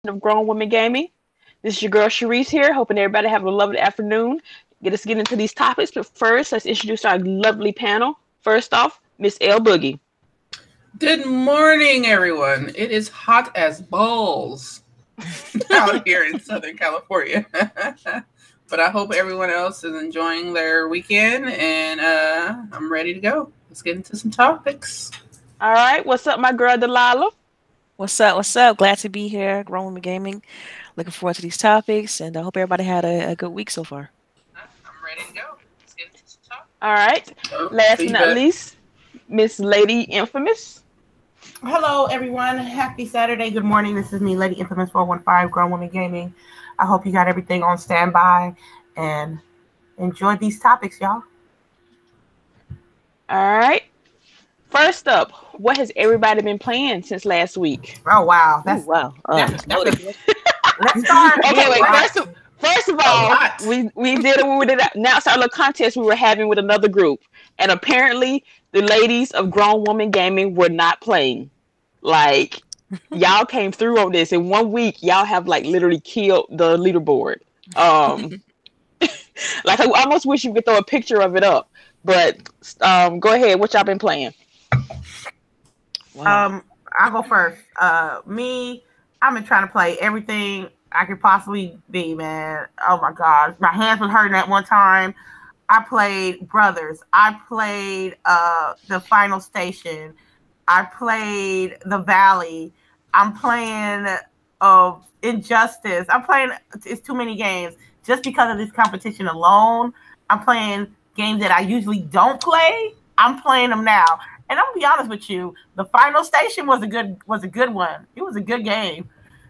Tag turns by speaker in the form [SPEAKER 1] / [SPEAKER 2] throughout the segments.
[SPEAKER 1] of Grown Women Gaming. This is your girl CHAREECE here, hoping everybody have a lovely afternoon. Let's get into these topics, but first, let's introduce our lovely panel. First off, Miss LBOOGIE.
[SPEAKER 2] Good morning, everyone. It is hot as balls out here in Southern California. But I hope everyone else is enjoying their weekend, and I'm ready to go. Let's get into some topics.
[SPEAKER 1] All right, what's up, my girl DELILAH?
[SPEAKER 3] What's up? What's up? Glad to be here, Grown Women Gaming. Looking forward to these topics, and I hope everybody had a good week so far.
[SPEAKER 2] I'm ready to go. Let's get into some topics.
[SPEAKER 1] All right, last but not least, Miss Lady Infamous.
[SPEAKER 4] Hello, everyone. Happy Saturday. Good morning. This is me, Lady Infamous 415, Grown Women Gaming. I hope you got everything on standby and enjoy these topics, y'all.
[SPEAKER 1] All right. First up, what has everybody been playing since last week?
[SPEAKER 4] Oh, wow.
[SPEAKER 3] Let's start.
[SPEAKER 1] Okay, wait. First of all, we did announce our little contest we were having with another group, and apparently the ladies of Grown Woman Gaming were not playing. Like, y'all came through on this in 1 week. Y'all have like literally killed the leaderboard. Like, I almost wish you could throw a picture of it up. But go ahead. What y'all been playing?
[SPEAKER 4] Wow. I'll go first. I've been trying to play everything I could possibly be, man. Oh my God. My hands were hurting at one time. I played Brothers. I played The Final Station. I played The Valley. I'm playing Injustice. It's too many games. Just because of this competition alone, I'm playing games that I usually don't play. I'm playing them now. And I'm gonna be honest with you, The Final Station was a good one. It was a good game.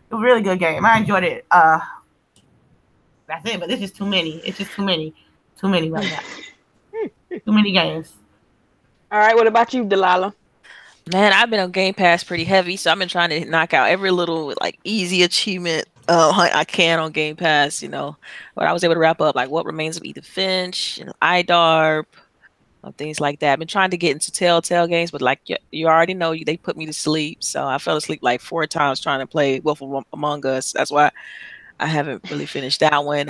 [SPEAKER 4] It was a really good game. I enjoyed it. That's it, but it's just too many. It's just too many. Too many right now. Too many games.
[SPEAKER 1] All right, what about you, DELILAH?
[SPEAKER 3] Man, I've been on Game Pass pretty heavy, so I've been trying to knock out every little like easy achievement I can on Game Pass, But I was able to wrap up like What Remains of Edith Finch, IDARB, things like that. I've been trying to get into Telltale games, but like you already know, they put me to sleep, so I fell asleep like 4 times trying to play Wolf Among Us. That's why I haven't really finished that one.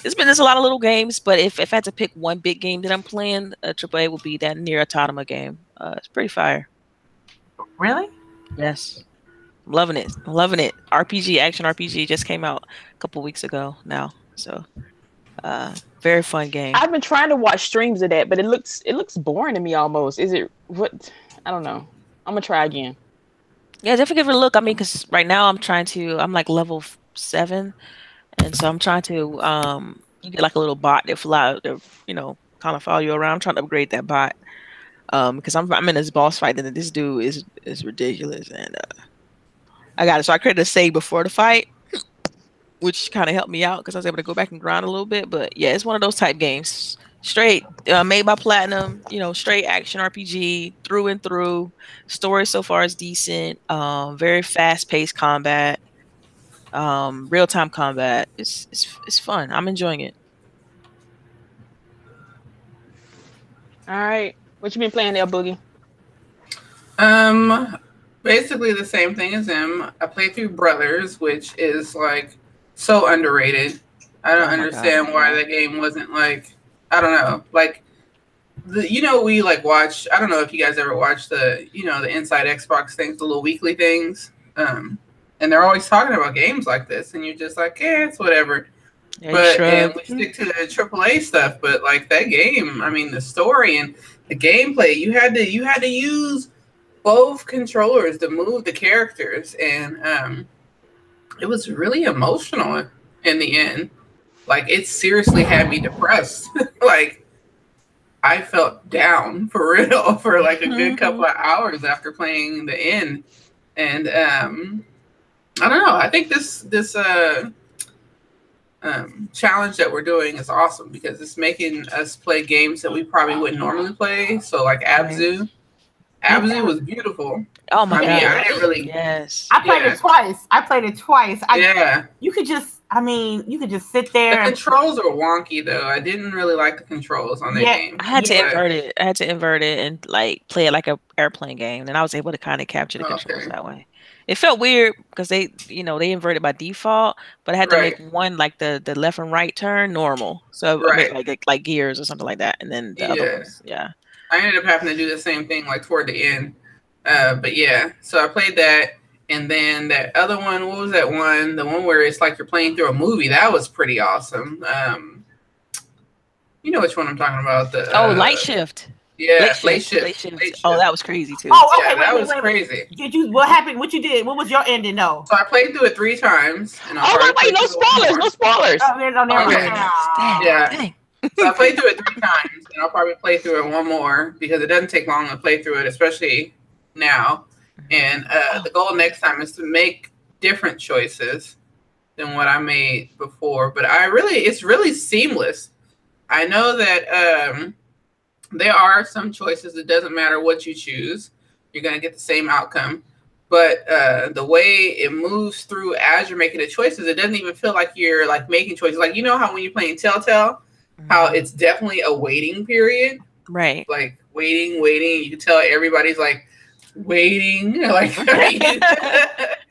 [SPEAKER 3] There's a lot of little games, but if I had to pick one big game that I'm playing, AAA would be that Nier Automata game. It's pretty fire.
[SPEAKER 4] Really?
[SPEAKER 3] Yes. I'm loving it. RPG, action RPG just came out a couple weeks ago now. So very fun game.
[SPEAKER 1] I've been trying to watch streams of that, but it looks boring to me almost. Is it what? I don't know. I'm gonna try again.
[SPEAKER 3] Yeah, definitely give it a look. I mean, because right now I'm like level 7. And so I'm trying to you get like a little bot that kind of follow you around. I'm trying to upgrade that bot. Because I'm in this boss fight and this dude is ridiculous, and I got it. So I created a save before the fight, which kind of helped me out because I was able to go back and grind a little bit. But yeah, it's one of those type games, straight made by Platinum. Straight action RPG through and through. Story so far is decent. Very fast paced combat. Real time combat. It's fun. I'm enjoying it.
[SPEAKER 1] All right. What you been playing there, Boogie?
[SPEAKER 2] Basically the same thing as him. I played through Brothers, which is like so underrated. I don't understand why that game wasn't like, I don't know, like we like watch. I don't know if you guys ever watch the the Inside Xbox things, the little weekly things. And they're always talking about games like this, and you're just like, yeah, it's whatever. Yeah, and we stick to the AAA stuff, but like that game, I mean, the story and the gameplay, you had to use both controllers to move the characters, and it was really emotional in the end. Like, it seriously had me depressed. Like, I felt down for real for like a good couple of hours after playing the end, and I don't know. I think this challenge that we're doing is awesome because it's making us play games that we probably wouldn't normally play. So like Abzu was beautiful.
[SPEAKER 3] Oh my God!
[SPEAKER 2] I didn't really.
[SPEAKER 3] Yes.
[SPEAKER 4] I played it twice.
[SPEAKER 2] Yeah.
[SPEAKER 4] You could just sit there.
[SPEAKER 2] The controls are wonky though. I didn't really like the controls on that game.
[SPEAKER 3] I had to invert it and like play it like a airplane game, and I was able to kind of capture the controls that way. It felt weird because they inverted by default, but I had to make one like the left and right turn normal. So I made like gears or something like that, and then the other ones,
[SPEAKER 2] I ended up having to do the same thing like toward the end. But yeah, so I played that, and then that other one. What was that one? The one where it's like you're playing through a movie. That was pretty awesome. You know which one I'm talking about? The
[SPEAKER 3] Light Shift.
[SPEAKER 2] Yeah, Late Shift.
[SPEAKER 3] Oh, that was crazy too.
[SPEAKER 4] Oh, okay,
[SPEAKER 2] that was crazy.
[SPEAKER 4] Did you? What happened? What you did? What was your ending though?
[SPEAKER 2] So I played through it 3 times. And
[SPEAKER 1] wait, no spoilers, no spoilers.
[SPEAKER 4] Oh, never mind.
[SPEAKER 2] Yeah. So I played through it 3 times, and I'll probably play through it 1 more because it doesn't take long to play through it, especially now. And the goal next time is to make different choices than what I made before. But it's really seamless. I know that there are some choices. It doesn't matter what you choose. You're going to get the same outcome. But the way it moves through as you're making the choices, it doesn't even feel like you're like making choices. Like, you know how when you're playing Telltale, how it's definitely a waiting period.
[SPEAKER 3] Right.
[SPEAKER 2] Like waiting. You can tell everybody's like waiting. Like,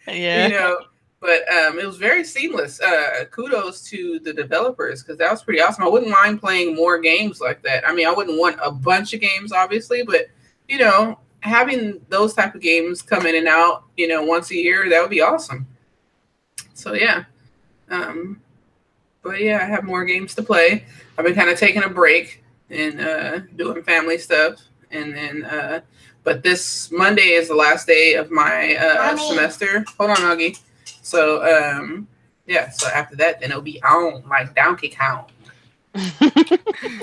[SPEAKER 3] yeah.
[SPEAKER 2] You know, but it was very seamless. Kudos to the developers because that was pretty awesome. I wouldn't mind playing more games like that. I mean, I wouldn't want a bunch of games, obviously, but, you know, having those type of games come in and out, you know, once a year, that would be awesome. So, yeah. But, yeah, I have more games to play. I've been kind of taking a break and doing family stuff. And then, but this Monday is the last day of my semester. Hold on, Augie. So, so after that, then it'll be on like Donkey Kong.
[SPEAKER 3] Yeah,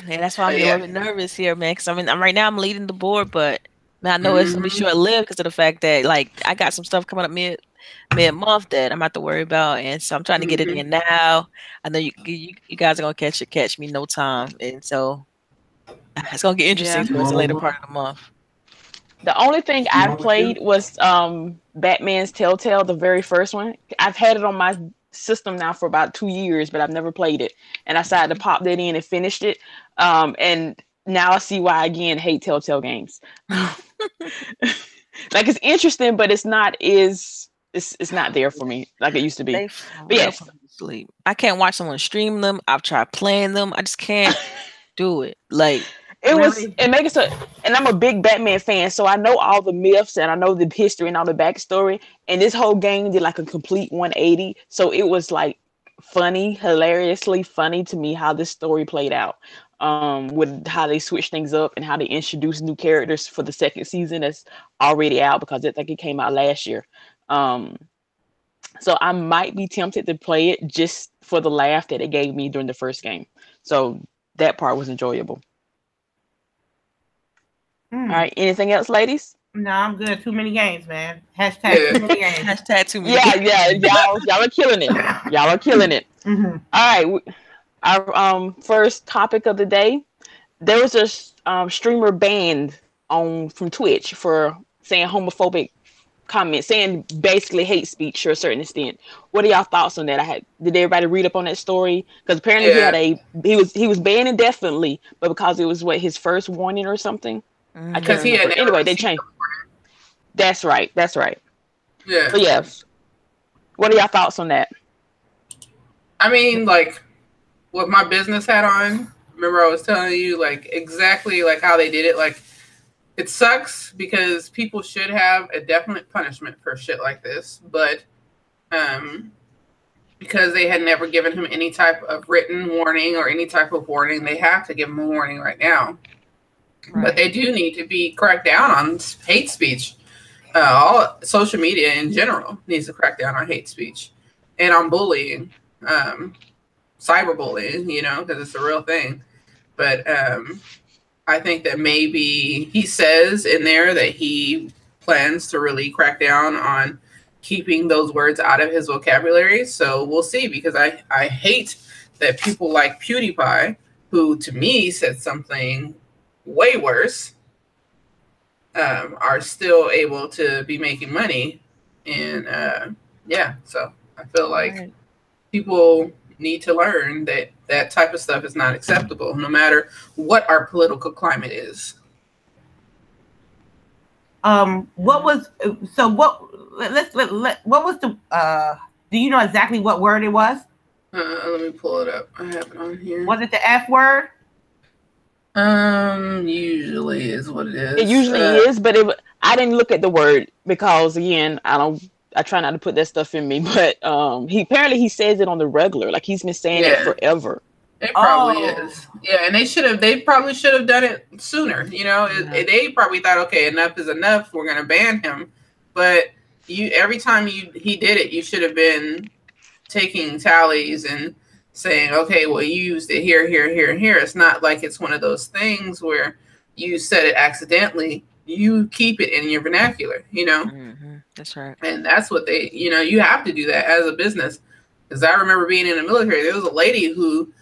[SPEAKER 3] that's why I'm a little bit nervous here, man. Because right now I'm leading the board, but man, I know it's gonna be short-lived because of the fact that like I got some stuff coming up mid-month that I'm about to worry about, and so I'm trying to get it in now. I know you guys are gonna catch me no time, and so it's gonna get interesting towards the later part of the month.
[SPEAKER 1] The only thing I played was Batman's Telltale, the very first one. I've had it on my system now for about 2 years, but I've never played it. And I decided to pop that in and finished it. And now I see why I, again, hate Telltale games. Like, it's interesting, but it's not there for me like it used to be. But yes.
[SPEAKER 3] I can't watch someone stream them. I've tried playing them. I just can't do it. Like, and I'm a big Batman fan, so I know all the myths and I know the history and all the backstory. And this whole game did like a complete 180. So it was like hilariously funny to me how this story played out. With how they switch things up and how they introduce new characters for the second season that's already out because I think it came out last year. So I might be tempted to play it just for the laugh that it gave me during the first game. So that part was enjoyable. All right. Anything else, ladies?
[SPEAKER 4] No, I'm good. Too many games, man. Hashtag too many games.
[SPEAKER 3] Hashtag too many.
[SPEAKER 1] Yeah. Y'all are killing it. Y'all are killing it.
[SPEAKER 4] Mm-hmm.
[SPEAKER 1] All right. Our first topic of the day. There was a streamer banned from Twitch for saying homophobic comments, saying basically hate speech to a certain extent. What are y'all thoughts on that? Did everybody read up on that story? Because apparently he was banned indefinitely, but because it was his first warning or something.
[SPEAKER 2] Because he had
[SPEAKER 1] anyway, they changed. That's right.
[SPEAKER 2] Yeah.
[SPEAKER 1] But yes. What are y'all thoughts on that?
[SPEAKER 2] I mean, like, with my business hat on, remember I was telling you, like, exactly, like, how they did it. Like, it sucks because people should have a definite punishment for shit like this. But because they had never given him any type of written warning or any type of warning, they have to give him a warning right now. Right. But they do need to be cracked down on hate speech. All social media in general needs to crack down on hate speech and on bullying, cyberbullying, you know, because it's a real thing. But I think that maybe he says in there that he plans to really crack down on keeping those words out of his vocabulary. So we'll see, because I hate that people like PewDiePie, who to me said something way worse, are still able to be making money. And so I feel like people need to learn that that type of stuff is not acceptable, no matter what our political climate is.
[SPEAKER 4] What was so? What? What was the? Do you know exactly what word it was?
[SPEAKER 2] Let me pull it up. I have it on here.
[SPEAKER 4] Was it the F word?
[SPEAKER 2] Usually is what it is.
[SPEAKER 1] It usually is, but I didn't look at the word because again, I try not to put that stuff in me. But he says it on the regular, like he's been saying it forever.
[SPEAKER 2] It probably is. Yeah, and they probably should have done it sooner. You know, they probably thought, okay, enough is enough. We're gonna ban him. But every time he did it, you should have been taking tallies and saying, okay, well, you used it here, here, here, and here. It's not like it's one of those things where you said it accidentally. You keep it in your vernacular, you know?
[SPEAKER 3] Mm-hmm. That's right.
[SPEAKER 2] And that's what you have to do that as a business. Because I remember being in the military, there was a lady who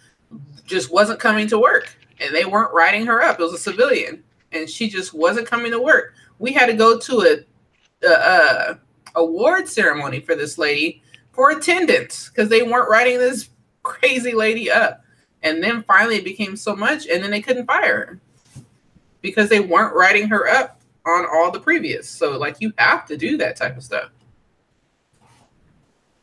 [SPEAKER 2] just wasn't coming to work and they weren't writing her up. It was a civilian and she just wasn't coming to work. We had to go to a award ceremony for this lady for attendance because they weren't writing this crazy lady up. And then finally it became so much and then they couldn't fire her because they weren't writing her up on all the previous. So like you have to do that type of stuff.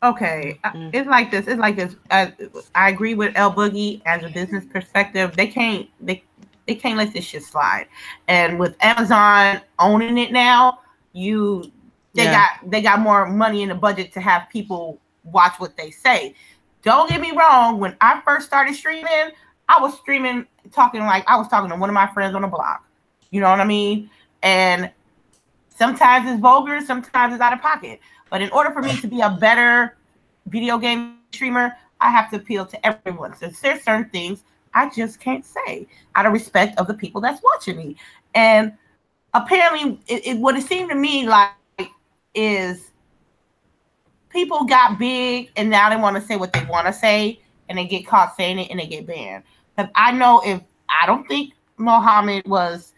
[SPEAKER 4] Okay, it's like this. I agree with LBOOGIE as a business perspective. They can't let this shit slide. And with Amazon owning it now, they got more money in the budget to have people watch what they say. Don't get me wrong. When I first started streaming, I was talking like I was talking to one of my friends on the block. You know what I mean? And sometimes it's vulgar, sometimes it's out of pocket. But in order for me to be a better video game streamer, I have to appeal to everyone. So there's certain things I just can't say out of respect of the people that's watching me. And apparently, what it seemed to me like is people got big and now they want to say what they want to say and they get caught saying it and they get banned. Because I don't think Mohammed was.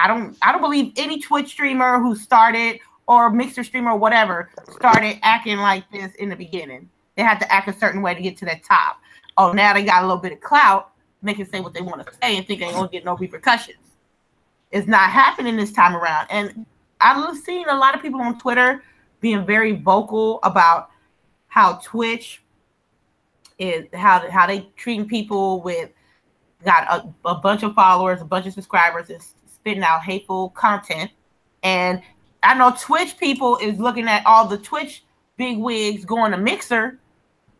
[SPEAKER 4] I don't believe any Twitch streamer who started or Mixer streamer or whatever started acting like this in the beginning. They had to act a certain way to get to that top. Oh, now they got a little bit of clout. They can say what they want to say and think they won't get no repercussions. It's not happening this time around. And I've seen a lot of people on Twitter being very vocal about how Twitch is, how they treating people with got a bunch of followers, a bunch of subscribers, and spitting out hateful content. And I know Twitch people is looking at all the Twitch big wigs going to Mixer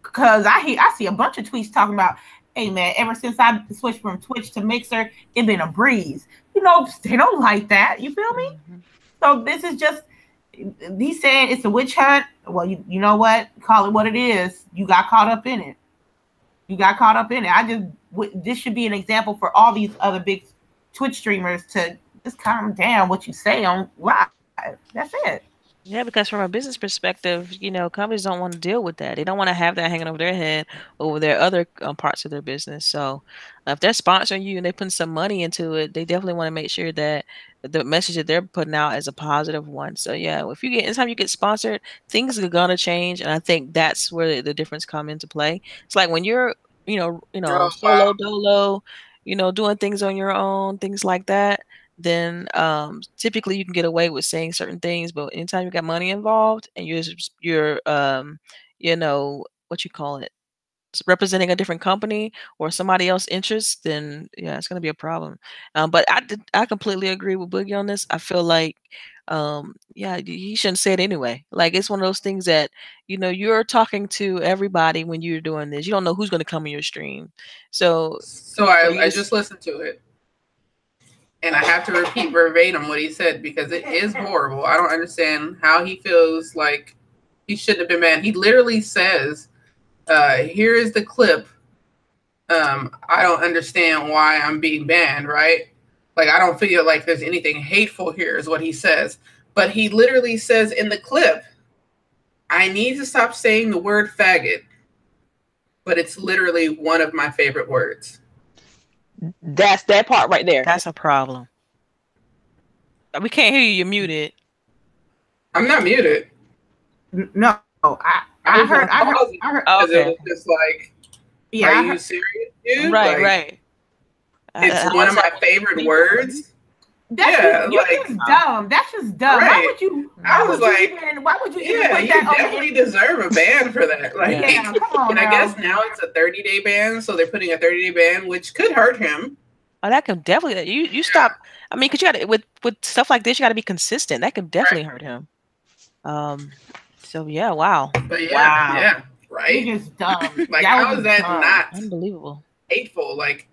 [SPEAKER 4] because I see a bunch of tweets talking about, hey man, ever since I switched from Twitch to Mixer, it's been a breeze. You know, they don't like that. You feel me? Mm-hmm. So this is just, he's saying it's a witch hunt. Well, you know what? Call it what it is. You got caught up in it. This should be an example for all these other big Twitch streamers to just calm down what you say on live. That's it.
[SPEAKER 3] Yeah, because from a business perspective, companies don't want to deal with that. They don't want to have that hanging over their head over their other parts of their business. So if they're sponsoring you and they're putting some money into it, they definitely want to make sure that the message that they're putting out is a positive one. So yeah, anytime you get sponsored, things are gonna change, and I think that's where the difference come into play. It's like when you're, solo dolo, doing things on your own, things like that. Then typically you can get away with saying certain things, but anytime you got money involved and you're what you call it, representing a different company or somebody else's interests, then yeah, it's going to be a problem. But I completely agree with Boogie on this. I feel like he shouldn't say it anyway. Like it's one of those things that you're talking to everybody when you're doing this. You don't know who's going to come in your stream. So
[SPEAKER 2] I just listened to it. And I have to repeat verbatim what he said because it is horrible. I don't understand how he feels like he shouldn't have been banned. He literally says, here is the clip. I don't understand why I'm being banned, right? Like, I don't feel like there's anything hateful here is what he says. But he literally says in the clip, I need to stop saying the word faggot. But it's literally one of my favorite words.
[SPEAKER 1] That's that part right there.
[SPEAKER 3] That's a problem. We can't hear you. You're muted.
[SPEAKER 2] I'm not muted.
[SPEAKER 4] No, I heard.
[SPEAKER 2] Okay. It was just like, are you serious, dude?
[SPEAKER 3] Right.
[SPEAKER 2] It's one of my favorite words.
[SPEAKER 4] You're just dumb. That's just dumb.
[SPEAKER 2] Right.
[SPEAKER 4] Why would you? Why would you even put that
[SPEAKER 2] definitely deserve a ban for that. Like,
[SPEAKER 4] come on.
[SPEAKER 2] And I guess now it's a 30-day ban, so they're putting a 30-day ban, which could hurt him.
[SPEAKER 3] Oh, that could definitely. You stop. I mean, because you got to with stuff like this, you got to be consistent. That could definitely hurt him. So yeah, wow.
[SPEAKER 2] But yeah, right.
[SPEAKER 4] You're just dumb.
[SPEAKER 2] Like, how is that not
[SPEAKER 3] unbelievable?
[SPEAKER 2] Hateful. Like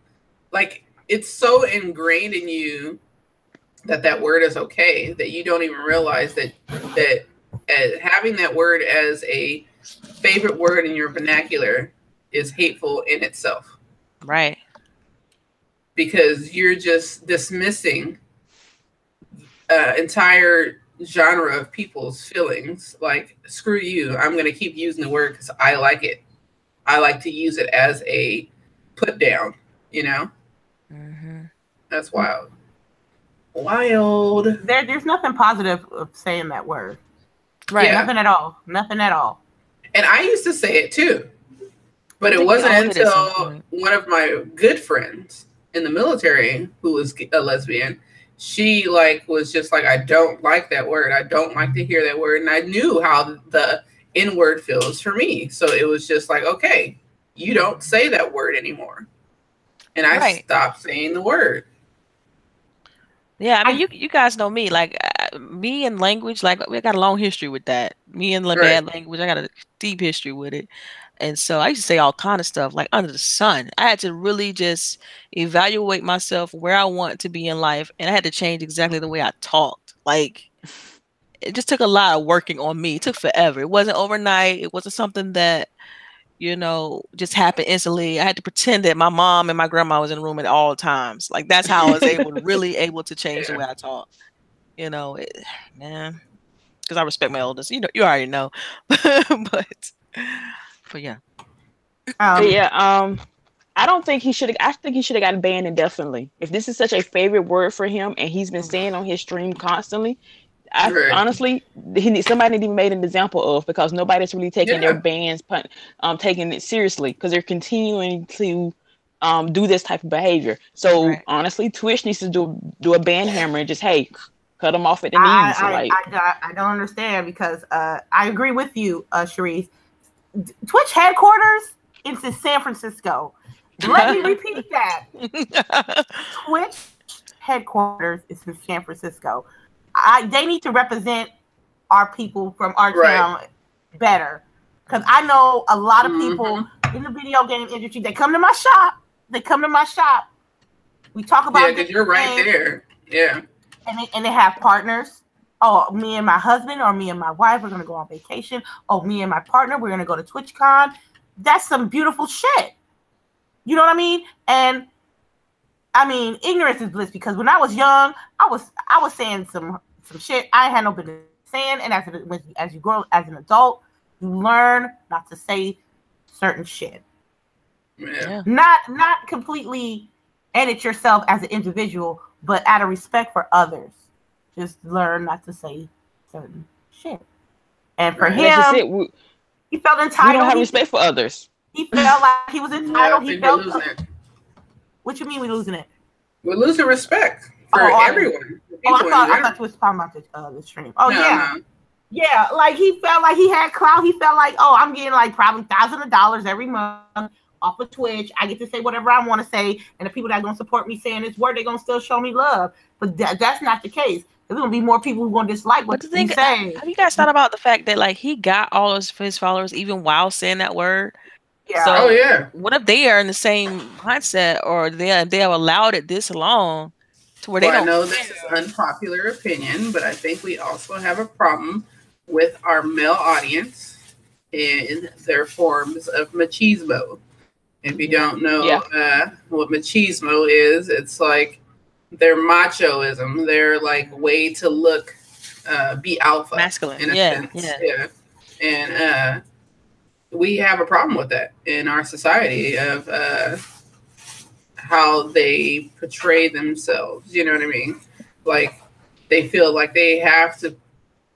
[SPEAKER 2] it's so ingrained in you that word is okay that you don't even realize that having that word as a favorite word in your vernacular is hateful in itself.
[SPEAKER 3] Right.
[SPEAKER 2] Because you're just dismissing entire genre of people's feelings. Like, screw you, I'm going to keep using the word because I like it. I like to use it as a put down, you know? Mm-hmm. That's wild.
[SPEAKER 4] There's nothing positive of saying that word.
[SPEAKER 3] Right.
[SPEAKER 4] Yeah. Nothing at all.
[SPEAKER 2] And I used to say it too. But it wasn't until one of my good friends in the military, who was a lesbian, she was just like, I don't like that word. I don't like to hear that word. And I knew how the N word feels for me. So it was just like, okay, you don't say that word anymore. And I stopped saying the word.
[SPEAKER 3] Yeah, I mean, you guys know me. Like, me and language, like, we got a long history with that. Me and bad language, I got a deep history with it. And so I used to say all kind of stuff, like under the sun. I had to really just evaluate myself, where I want to be in life. And I had to change exactly the way I talked. Like, it just took a lot of working on me. It took forever. It wasn't overnight. It wasn't something that, just happened instantly. I had to pretend that my mom and my grandma was in the room at all times. Like, that's how I was really able to change the way I talk. Man, because I respect my elders. You already know. but yeah.
[SPEAKER 1] I don't think he should have. I think he should have gotten banned indefinitely. If this is such a favorite word for him, and he's been saying on his stream constantly, honestly, somebody need to be made an example of, because nobody's really taking their bans, taking it seriously, because they're continuing to do this type of behavior. So honestly, Twitch needs to do a ban hammer and just cut them off at the knees.
[SPEAKER 4] I don't understand, because I agree with you, CHAREECE. Twitch headquarters is in San Francisco. Let me repeat that. Twitch headquarters is in San Francisco. They need to represent our people from our town better, because I know a lot of people in the video game industry. They come to my shop. We talk about
[SPEAKER 2] because you're right there. Yeah,
[SPEAKER 4] and they have partners. Oh, me and my husband, or me and my wife, we're gonna go on vacation. Oh, me and my partner, we're gonna go to TwitchCon. That's some beautiful shit. You know what I mean? And I mean, ignorance is bliss, because when I was young, I was saying some shit I had no business saying. And as you grow as an adult, you learn not to say certain shit.
[SPEAKER 2] Yeah.
[SPEAKER 4] Not completely edit yourself as an individual, but out of respect for others. Just learn not to say certain shit. And for him, he felt entitled.
[SPEAKER 1] We don't have respect for others.
[SPEAKER 4] He felt like he was entitled.
[SPEAKER 2] He felt losing it.
[SPEAKER 4] What you mean we're losing it?
[SPEAKER 2] We're losing respect for everyone.
[SPEAKER 4] I thought you was talking about the stream. Oh, no. Yeah, like he felt like he had clout. He felt like, oh, I'm getting like probably thousands of dollars every month off of Twitch. I get to say whatever I want to say, and the people that are gonna support me saying this word, they're gonna still show me love. But that's not the case. There's gonna be more people who are gonna dislike what you say.
[SPEAKER 3] Have you guys thought about the fact that like he got all of his followers even while saying that word?
[SPEAKER 4] Yeah.
[SPEAKER 3] So, what if they are in the same mindset, or they have allowed it this long to where they don't?
[SPEAKER 2] I know this is unpopular opinion, but I think we also have a problem with our male audience in their forms of machismo. If you don't know what machismo is, it's like their machoism, their like way to look, be alpha,
[SPEAKER 3] masculine,
[SPEAKER 2] in a sense. Yeah. And we have a problem with that in our society of how they portray themselves. You know what I mean? Like they feel like they have to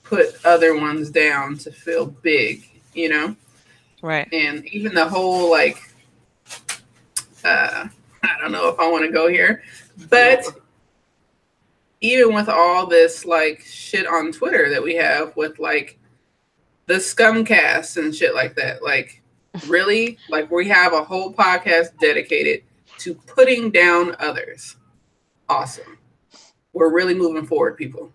[SPEAKER 2] put other ones down to feel big, you know?
[SPEAKER 3] Right.
[SPEAKER 2] And even the whole like, I don't know if I want to go here, but even with all this like shit on Twitter that we have with like the scumcast and shit like that, like really, like we have a whole podcast dedicated to putting down others. Awesome. We're really moving forward, people.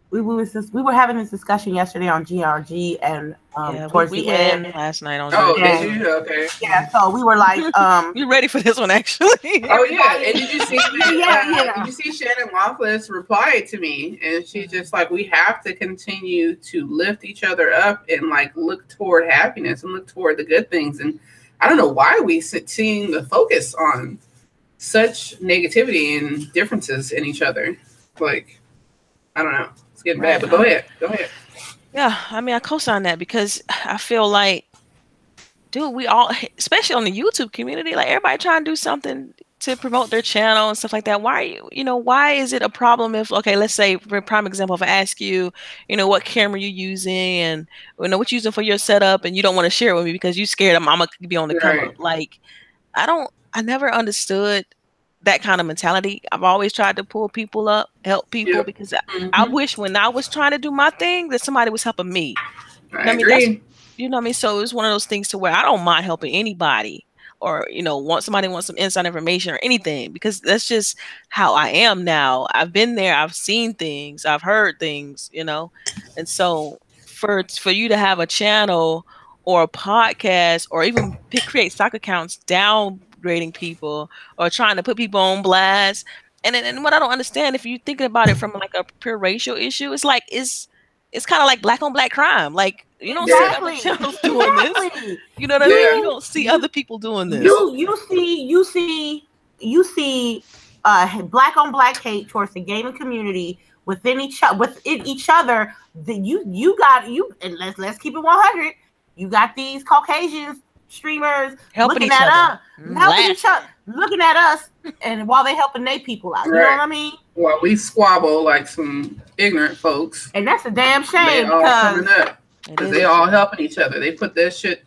[SPEAKER 4] We were having this discussion yesterday on GRG, and towards
[SPEAKER 3] we
[SPEAKER 4] the
[SPEAKER 3] went
[SPEAKER 4] end
[SPEAKER 3] in last night on.
[SPEAKER 2] Oh, did you? Okay.
[SPEAKER 4] Yeah, so we were like,
[SPEAKER 3] you ready for this one, actually?
[SPEAKER 2] Oh yeah, and did you see? Did you see Shannon Waffles reply to me, and she's just like, we have to continue to lift each other up and like look toward happiness and look toward the good things. And I don't know why we seeing the focus on such negativity and differences in each other. Like, I don't know. It's getting bad, but go ahead.
[SPEAKER 3] Yeah, I mean, I co-sign that because I feel like, dude, we all, especially on the YouTube community, like everybody trying to do something to promote their channel and stuff like that. Why, why is it a problem if, okay, let's say for a prime example, if I ask you, what camera you're using and what you're using for your setup, and you don't want to share it with me because you're scared I'm gonna be on the come up. Like, I never understood that kind of mentality. I've always tried to pull people up, help people, because I wish when I was trying to do my thing that somebody was helping me.
[SPEAKER 2] I agree.
[SPEAKER 3] You know what I mean? So it's one of those things to where I don't mind helping anybody, or somebody wants some inside information or anything, because that's just how I am now. I've been there, I've seen things, I've heard things, and so for you to have a channel or a podcast or even create stock accounts downgrading people or trying to put people on blast, and what I don't understand, if you're thinking about it from like a pure racial issue, it's like it's kind of like black on black crime. Like, you don't see other channels doing this. You know what I mean? You don't see other people doing this.
[SPEAKER 4] You see black on black hate towards the gaming community within each other. And let's keep it 100. You got these Caucasian streamers looking at us, and while they helping their people out, you know what I mean?
[SPEAKER 2] Well, we squabble like some ignorant folks,
[SPEAKER 4] and that's a damn shame
[SPEAKER 2] because they all helping each other. They put that shit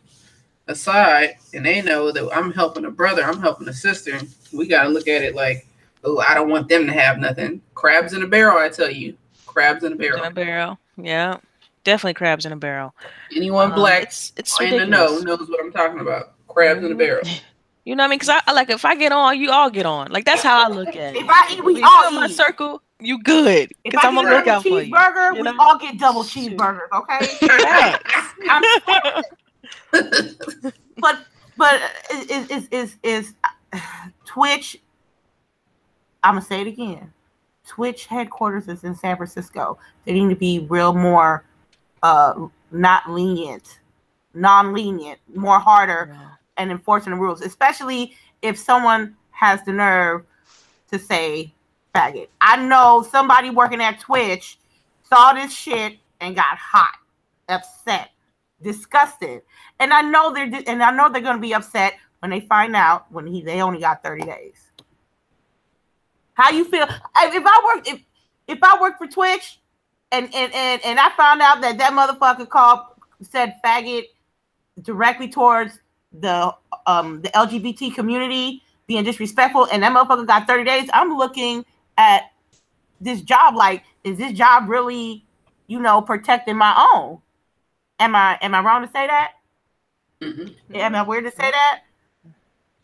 [SPEAKER 2] aside, and they know that I'm helping a brother, I'm helping a sister. We got to look at it like, oh, I don't want them to have nothing. Crabs in a barrel, I tell you. Crabs in a barrel.
[SPEAKER 3] Yeah. Definitely crabs in a barrel.
[SPEAKER 2] Anyone black
[SPEAKER 3] it's
[SPEAKER 2] in the know knows what I'm talking about. Crabs in a barrel.
[SPEAKER 3] You know what I mean? Because I like, if I get on, you all get on. Like, that's how I look at it.
[SPEAKER 4] If I eat, we all eat.
[SPEAKER 3] My circle, you good. Because I'm gonna look out for you.
[SPEAKER 4] Cheeseburger, we all get double cheeseburgers. Okay. But is Twitch? I'm gonna say it again. Twitch headquarters is in San Francisco. They need to be real more non-lenient, more harder, and enforcing the rules, especially if someone has the nerve to say faggot. I know somebody working at Twitch saw this shit and got hot, upset, disgusted, and I know they're going to be upset when they find out they only got 30 days. How you feel if I work for Twitch and I found out that motherfucker said faggot directly towards the LGBT community being disrespectful, and that motherfucker got 30 days, I'm looking at this job like, is this job really, protecting my own? Am I wrong to say that? Mm-hmm. Am I weird to say that?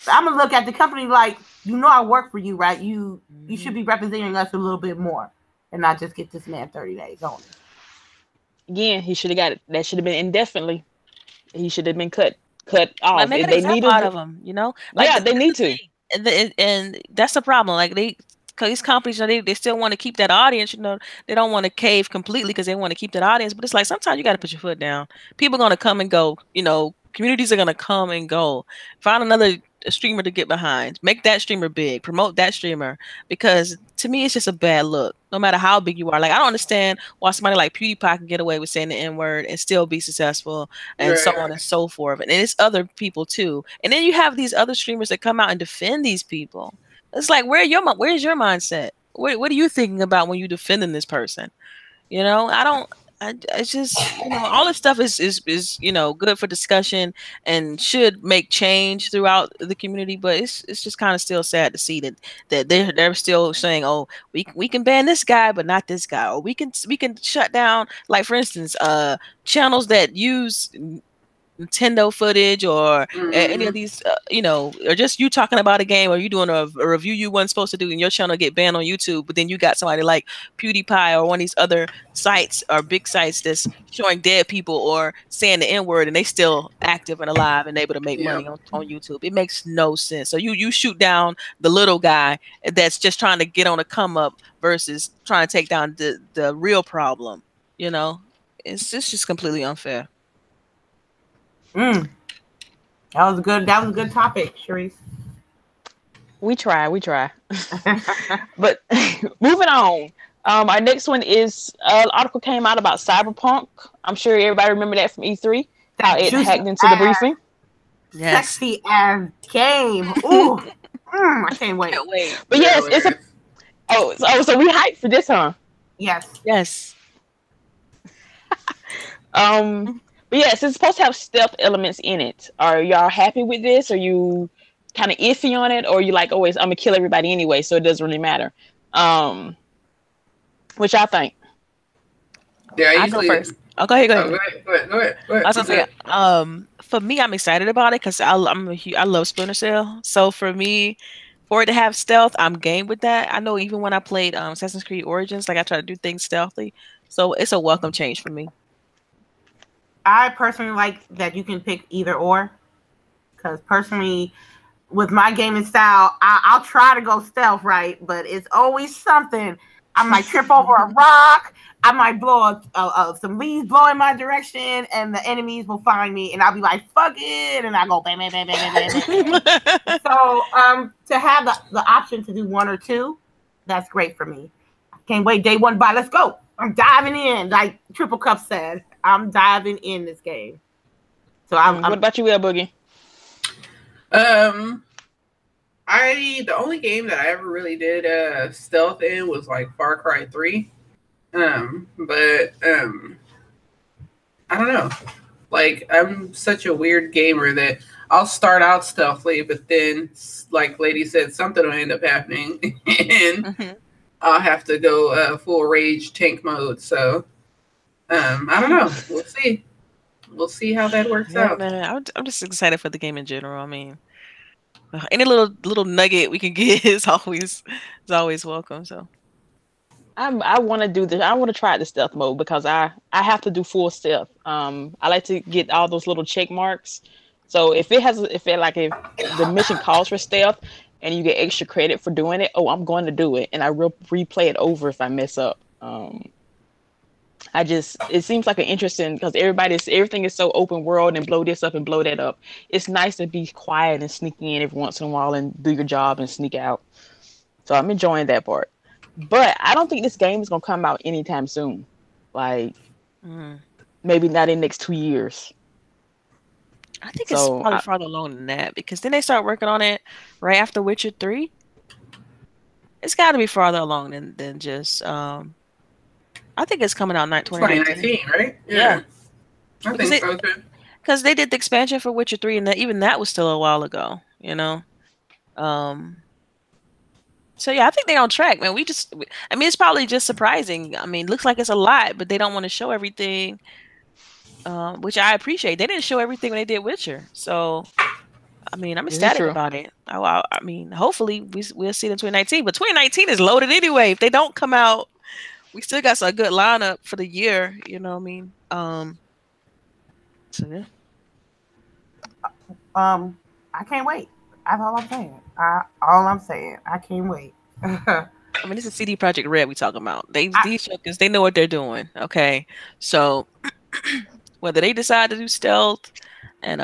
[SPEAKER 4] I'm gonna look at the company like, I work for you, right? You should be representing us a little bit more, and not just get this man 30 days only.
[SPEAKER 1] Again, he should have got it. That should have been indefinitely. He should have been cut off.
[SPEAKER 3] Like, make an example out of him, Like,
[SPEAKER 1] yeah, they need to.
[SPEAKER 3] And that's the problem. Like, because these companies, they still want to keep that audience. They don't want to cave completely because they want to keep that audience. But it's like, sometimes you got to put your foot down. People are gonna come and go. Communities are gonna come and go. Find another streamer to get behind. Make that streamer big. Promote that streamer, because to me it's just a bad look. No matter how big you are, like, I don't understand why somebody like PewDiePie can get away with saying the N-word and still be successful, and so on and so forth. And it's other people too. And then you have these other streamers that come out and defend these people. It's like, where's your mindset? What are you thinking about when you defending this person? I don't. It's just, all this stuff is good for discussion and should make change throughout the community. But it's just kind of still sad to see that they're still saying, oh, we can ban this guy but not this guy, or we can shut down, like, for instance, channels that use Nintendo footage or any of these, or just you talking about a game, or you doing a review you weren't supposed to do, and your channel get banned on YouTube. But then you got somebody like PewDiePie or one of these other sites or big sites that's showing dead people or saying the N-word, and they still active and alive and able to make money on YouTube. It makes no sense. So you shoot down the little guy that's just trying to get on a come up versus trying to take down the real problem. It's just completely unfair.
[SPEAKER 4] That was a good topic, CHAREECE.
[SPEAKER 1] We try. But moving on. Our next one is an article came out about Cyberpunk. I'm sure everybody remember that from E3. How it hacked into the briefing.
[SPEAKER 4] Yes. Sexy ass game. Ooh. I can't wait.
[SPEAKER 1] But yes, so we hyped for this, huh?
[SPEAKER 3] Yes.
[SPEAKER 1] But yes, it's supposed to have stealth elements in it. Are y'all happy with this? Are you kind of iffy on it? Or are you like, always, I'm going to kill everybody anyway, so it doesn't really matter? What y'all think?
[SPEAKER 2] Yeah,
[SPEAKER 3] I'll go first. Go ahead.
[SPEAKER 2] Go ahead.
[SPEAKER 3] I was going to say, for me, I'm excited about it because I love Splinter Cell. So for me, for it to have stealth, I'm game with that. I know even when I played Assassin's Creed Origins, like I try to do things stealthily. So it's a welcome change for me.
[SPEAKER 4] I personally like that you can pick either or, because personally, with my gaming style, I'll try to go stealth, right? But it's always something. I might trip over a rock. I might blow some leaves blow in my direction, and the enemies will find me, and I'll be like, "Fuck it!" and I go bam, bam, bam, bam, bam, bam. So, to have the option to do one or two, that's great for me. I can't wait. Day one, bye. Let's go. I'm diving in, like Triple Cup said. I'm diving in this game. So what
[SPEAKER 1] about you, LBOOGIE?
[SPEAKER 2] The only game that I ever really did stealth in was like Far Cry 3. But I don't know. Like, I'm such a weird gamer that I'll start out stealthily, but then, like Lady said, something will end up happening, and I'll have to go full rage tank mode. So. I don't know. We'll see. We'll see how that works out.
[SPEAKER 3] Man, I'm just excited for the game in general. I mean, any little nugget we can get is always welcome. So,
[SPEAKER 1] I want to do this. I want to try the stealth mode because I have to do full stealth. I like to get all those little check marks. So if the mission calls for stealth and you get extra credit for doing it, I'm going to do it, and I will replay it over if I mess up. It seems like an interesting, because everything is so open world and blow this up and blow that up. It's nice to be quiet and sneak in every once in a while and do your job and sneak out. So I'm enjoying that part. But I don't think this game is going to come out anytime soon. Like, maybe not in the next 2 years.
[SPEAKER 3] I think it's probably farther along than that, because then they start working on it right after Witcher 3. It's got to be farther along than just... I think it's coming out
[SPEAKER 2] 2019, right? Yeah. I think so too.
[SPEAKER 3] Because they did the expansion for Witcher 3, and even that was still a while ago, So yeah, I think they're on track, man. It's probably just surprising. I mean, looks like it's a lot, but they don't want to show everything, which I appreciate. They didn't show everything when they did Witcher, so I mean, I'm ecstatic about it. I mean, hopefully we'll see it in 2019, but 2019 is loaded anyway. If they don't come out. We still got a good lineup for the year, you know what I mean? So yeah.
[SPEAKER 4] I can't wait. That's all I'm saying. I can't wait.
[SPEAKER 3] I mean, this is CD Projekt Red we talking about. These jokers, they know what they're doing. Okay, so whether they decide to do stealth and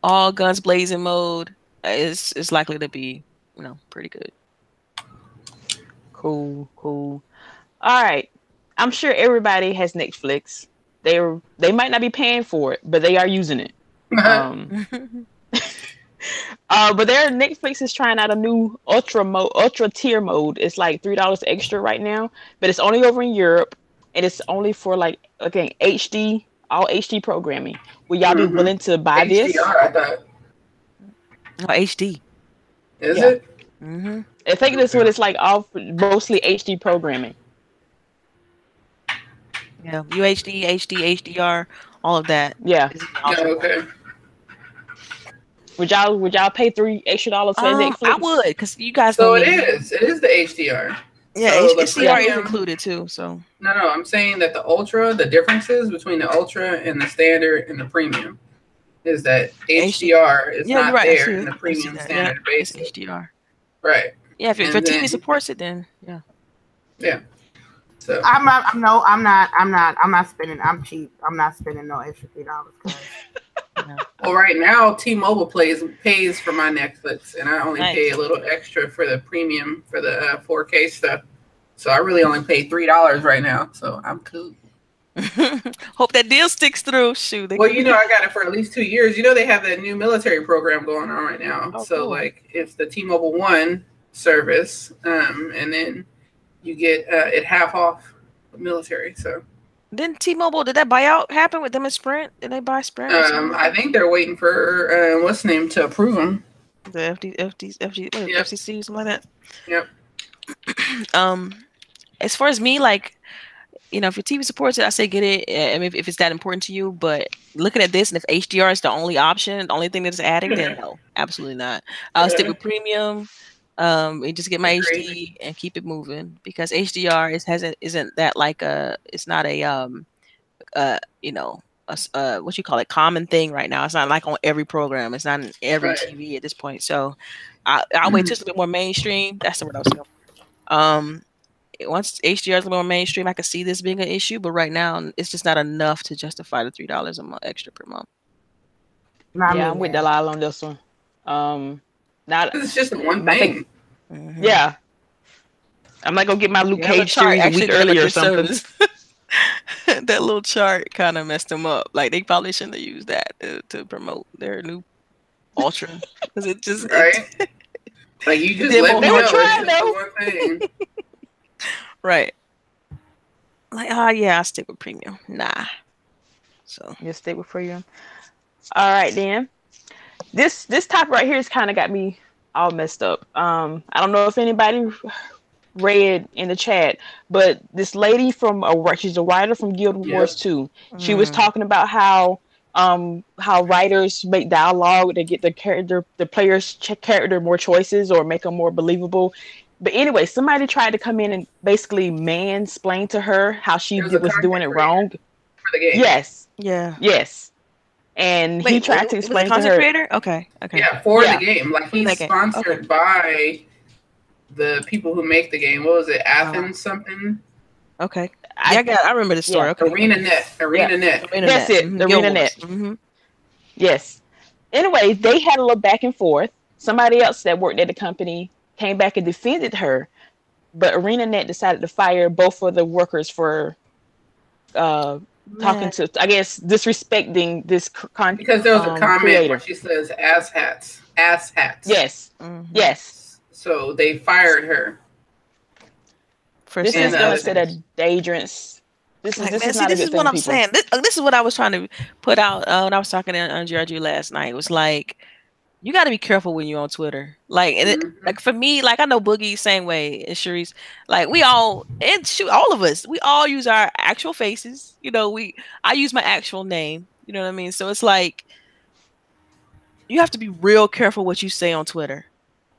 [SPEAKER 3] all guns blazing mode, is likely to be pretty good.
[SPEAKER 1] Cool. All right. I'm sure everybody has Netflix. They might not be paying for it, but they are using it. But Netflix is trying out a new ultra tier mode. It's like $3 extra right now, but it's only over in Europe. and it's only for like again HD, all HD programming. Would y'all be willing to buy this?
[SPEAKER 2] HDR, I thought.
[SPEAKER 3] Oh, HD.
[SPEAKER 2] Is it?
[SPEAKER 3] Mm-hmm.
[SPEAKER 1] I think this one is like all mostly HD programming.
[SPEAKER 3] Yeah, UHD, HD, HDR, all of that.
[SPEAKER 1] Yeah.
[SPEAKER 2] Okay.
[SPEAKER 1] Would y'all pay $3 extra for Netflix?
[SPEAKER 3] I would, because you guys
[SPEAKER 2] So
[SPEAKER 3] know
[SPEAKER 2] it
[SPEAKER 3] me.
[SPEAKER 2] is. It is the HDR.
[SPEAKER 3] Yeah,
[SPEAKER 2] so
[SPEAKER 3] HDR is included too. So
[SPEAKER 2] no, I'm saying that the Ultra, the differences between the Ultra and the standard and the premium is that HDR is not there in the premium standard base.
[SPEAKER 3] HDR.
[SPEAKER 2] Right.
[SPEAKER 3] Yeah, if your TV supports it, then yeah.
[SPEAKER 2] Yeah. So
[SPEAKER 4] I'm not spending. I'm cheap. I'm not spending no extra $3.
[SPEAKER 2] Well, right now T-Mobile pays for my Netflix, and I only pay a little extra for the premium for the 4K stuff. So I really only pay $3 right now. So I'm cool.
[SPEAKER 3] Hope that deal sticks through. Shoot.
[SPEAKER 2] Well, I got it for at least 2 years. They have that new military program going on right now.
[SPEAKER 3] Oh,
[SPEAKER 2] so
[SPEAKER 3] cool.
[SPEAKER 2] like it's the T-Mobile One service, and then you get it half off military. So
[SPEAKER 3] didn't T-Mobile, did that buyout happen with them and Sprint? Did they buy Sprint?
[SPEAKER 2] I think they're waiting for what's the name to approve them.
[SPEAKER 3] The FCC, something like that.
[SPEAKER 2] Yep.
[SPEAKER 3] As far as me, like, if your TV supports it, I say get it. I mean, if it's that important to you. But looking at this, and if HDR is the only option, the only thing that's adding, then no, absolutely not. I'll stick with premium. And just get my HD and keep it moving, because HDR isn't that like it's not a what you call it, common thing right now. It's not like on every program. It's not in every TV at this point. So I'll wait till it's a bit more mainstream. That's the word I was going. Once HDR is a little more mainstream, I can see this being an issue. But right now, it's just not enough to justify the $3 a month extra per month.
[SPEAKER 1] I'm with Delilah on this one.
[SPEAKER 2] It's just one thing.
[SPEAKER 3] Mm-hmm.
[SPEAKER 1] Yeah. I'm not gonna get my Luke Cage series a week earlier or something.
[SPEAKER 3] That little chart kind of messed them up. Like, they probably shouldn't have used that to promote their new Ultra, because it just
[SPEAKER 2] like you just let me know it's just one thing.
[SPEAKER 3] Right. Like, yeah, I'll stick with premium. Nah. So
[SPEAKER 1] you stick with premium. All right, then. This topic right here has kind of got me all messed up. I don't know if anybody read in the chat, but this lady she's a writer from Guild Wars 2. She was talking about how writers make dialogue to get the player's character more choices or make them more believable. But anyway, somebody tried to come in and basically mansplain to her how she was doing it wrong.
[SPEAKER 2] For the game.
[SPEAKER 1] Yes.
[SPEAKER 3] Yeah.
[SPEAKER 1] Yes. And he tried to explain to her.
[SPEAKER 3] Creator? Okay.
[SPEAKER 2] Yeah, for the game. Like, he's sponsored by the people who make the game. What was it? Athens something?
[SPEAKER 3] Okay. I remember the story. Okay.
[SPEAKER 2] ArenaNet.
[SPEAKER 1] That's it. ArenaNet.
[SPEAKER 3] Mm-hmm.
[SPEAKER 1] Yes. Anyway, they had a little back and forth. Somebody else that worked at the company came back and defended her, but ArenaNet decided to fire both of the workers for talking to, I guess, disrespecting this
[SPEAKER 2] because there was a comment where she says ass hats.
[SPEAKER 1] Yes. Mm-hmm. Yes.
[SPEAKER 2] So they fired her.
[SPEAKER 1] This is going to set a dangerous. This is
[SPEAKER 3] what I'm saying. This is what I was trying to put out when I was talking on GRG last night. It was like, you got to be careful when you're on Twitter. Like, like for me, like, I know Boogie same way, and CHAREECE. Like, we all, and shoot, all of us, we all use our actual faces. I use my actual name. You know what I mean? So it's like, you have to be real careful what you say on Twitter.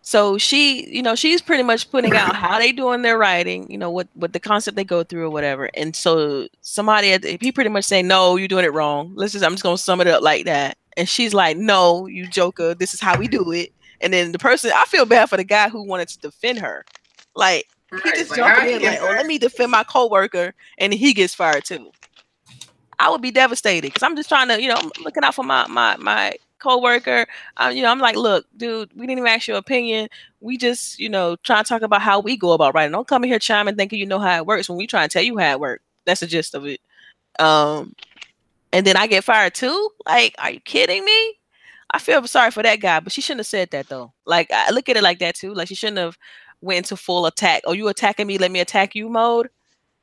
[SPEAKER 3] So she's pretty much putting out how they doing their writing, what the concept they go through or whatever. And so he pretty much saying, no, you're doing it wrong. I'm just going to sum it up like that. And she's like, no, you joker, this is how we do it. And then the person, I feel bad for the guy who wanted to defend her. Like, he just jumped in like, let me defend my coworker, and he gets fired too. I would be devastated, because I'm just trying to, I'm looking out for my coworker. I'm like, look, dude, we didn't even ask your opinion. We just, try to talk about how we go about writing. Don't come in here chiming thinking you know how it works when we try and tell you how it works. That's the gist of it. And then I get fired too? Like, are you kidding me? I feel sorry for that guy, but she shouldn't have said that though. Like, I look at it like that too. Like, she shouldn't have went into full attack. Oh, you attacking me? Let me attack you mode.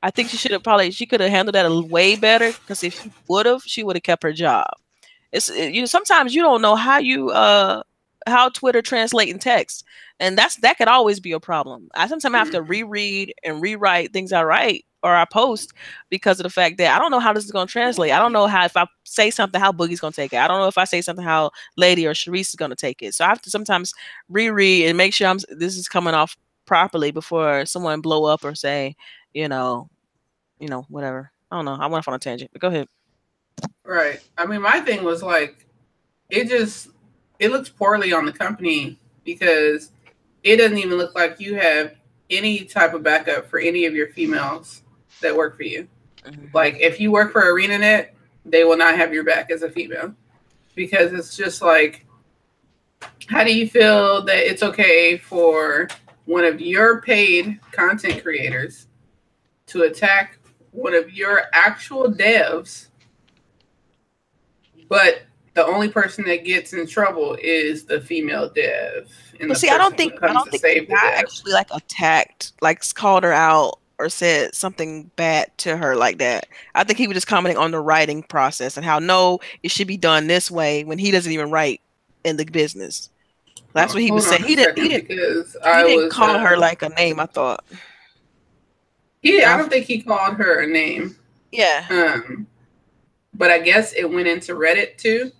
[SPEAKER 3] I think she could have handled that way better, because if she would have kept her job. Sometimes you don't know how Twitter translating text, and that could always be a problem. I sometimes have to reread and rewrite things I write or I post, because of the fact that I don't know how this is going to translate. I don't know how, if I say something, how Boogie's going to take it. I don't know if I say something, how Lady or CHAREECE is going to take it. So I have to sometimes reread and make sure this is coming off properly before someone blow up or say, whatever. I don't know. I went off on a tangent, but go ahead.
[SPEAKER 2] Right. I mean, my thing was like, it looks poorly on the company, because it doesn't even look like you have any type of backup for any of your females that work for you. Mm-hmm. Like, if you work for ArenaNet, they will not have your back as a female, because it's just like, how do you feel that it's okay for one of your paid content creators to attack one of your actual devs, but the only person that gets in trouble is the female dev?
[SPEAKER 3] Well, see, I don't think the guy actually attacked, called her out or said something bad to her like that. I think he was just commenting on the writing process and how it should be done this way when he doesn't even write in the business. That's what he was saying. He didn't call her a name, I thought.
[SPEAKER 2] I don't think he called her a name.
[SPEAKER 3] Yeah.
[SPEAKER 2] But I guess it went into Reddit too.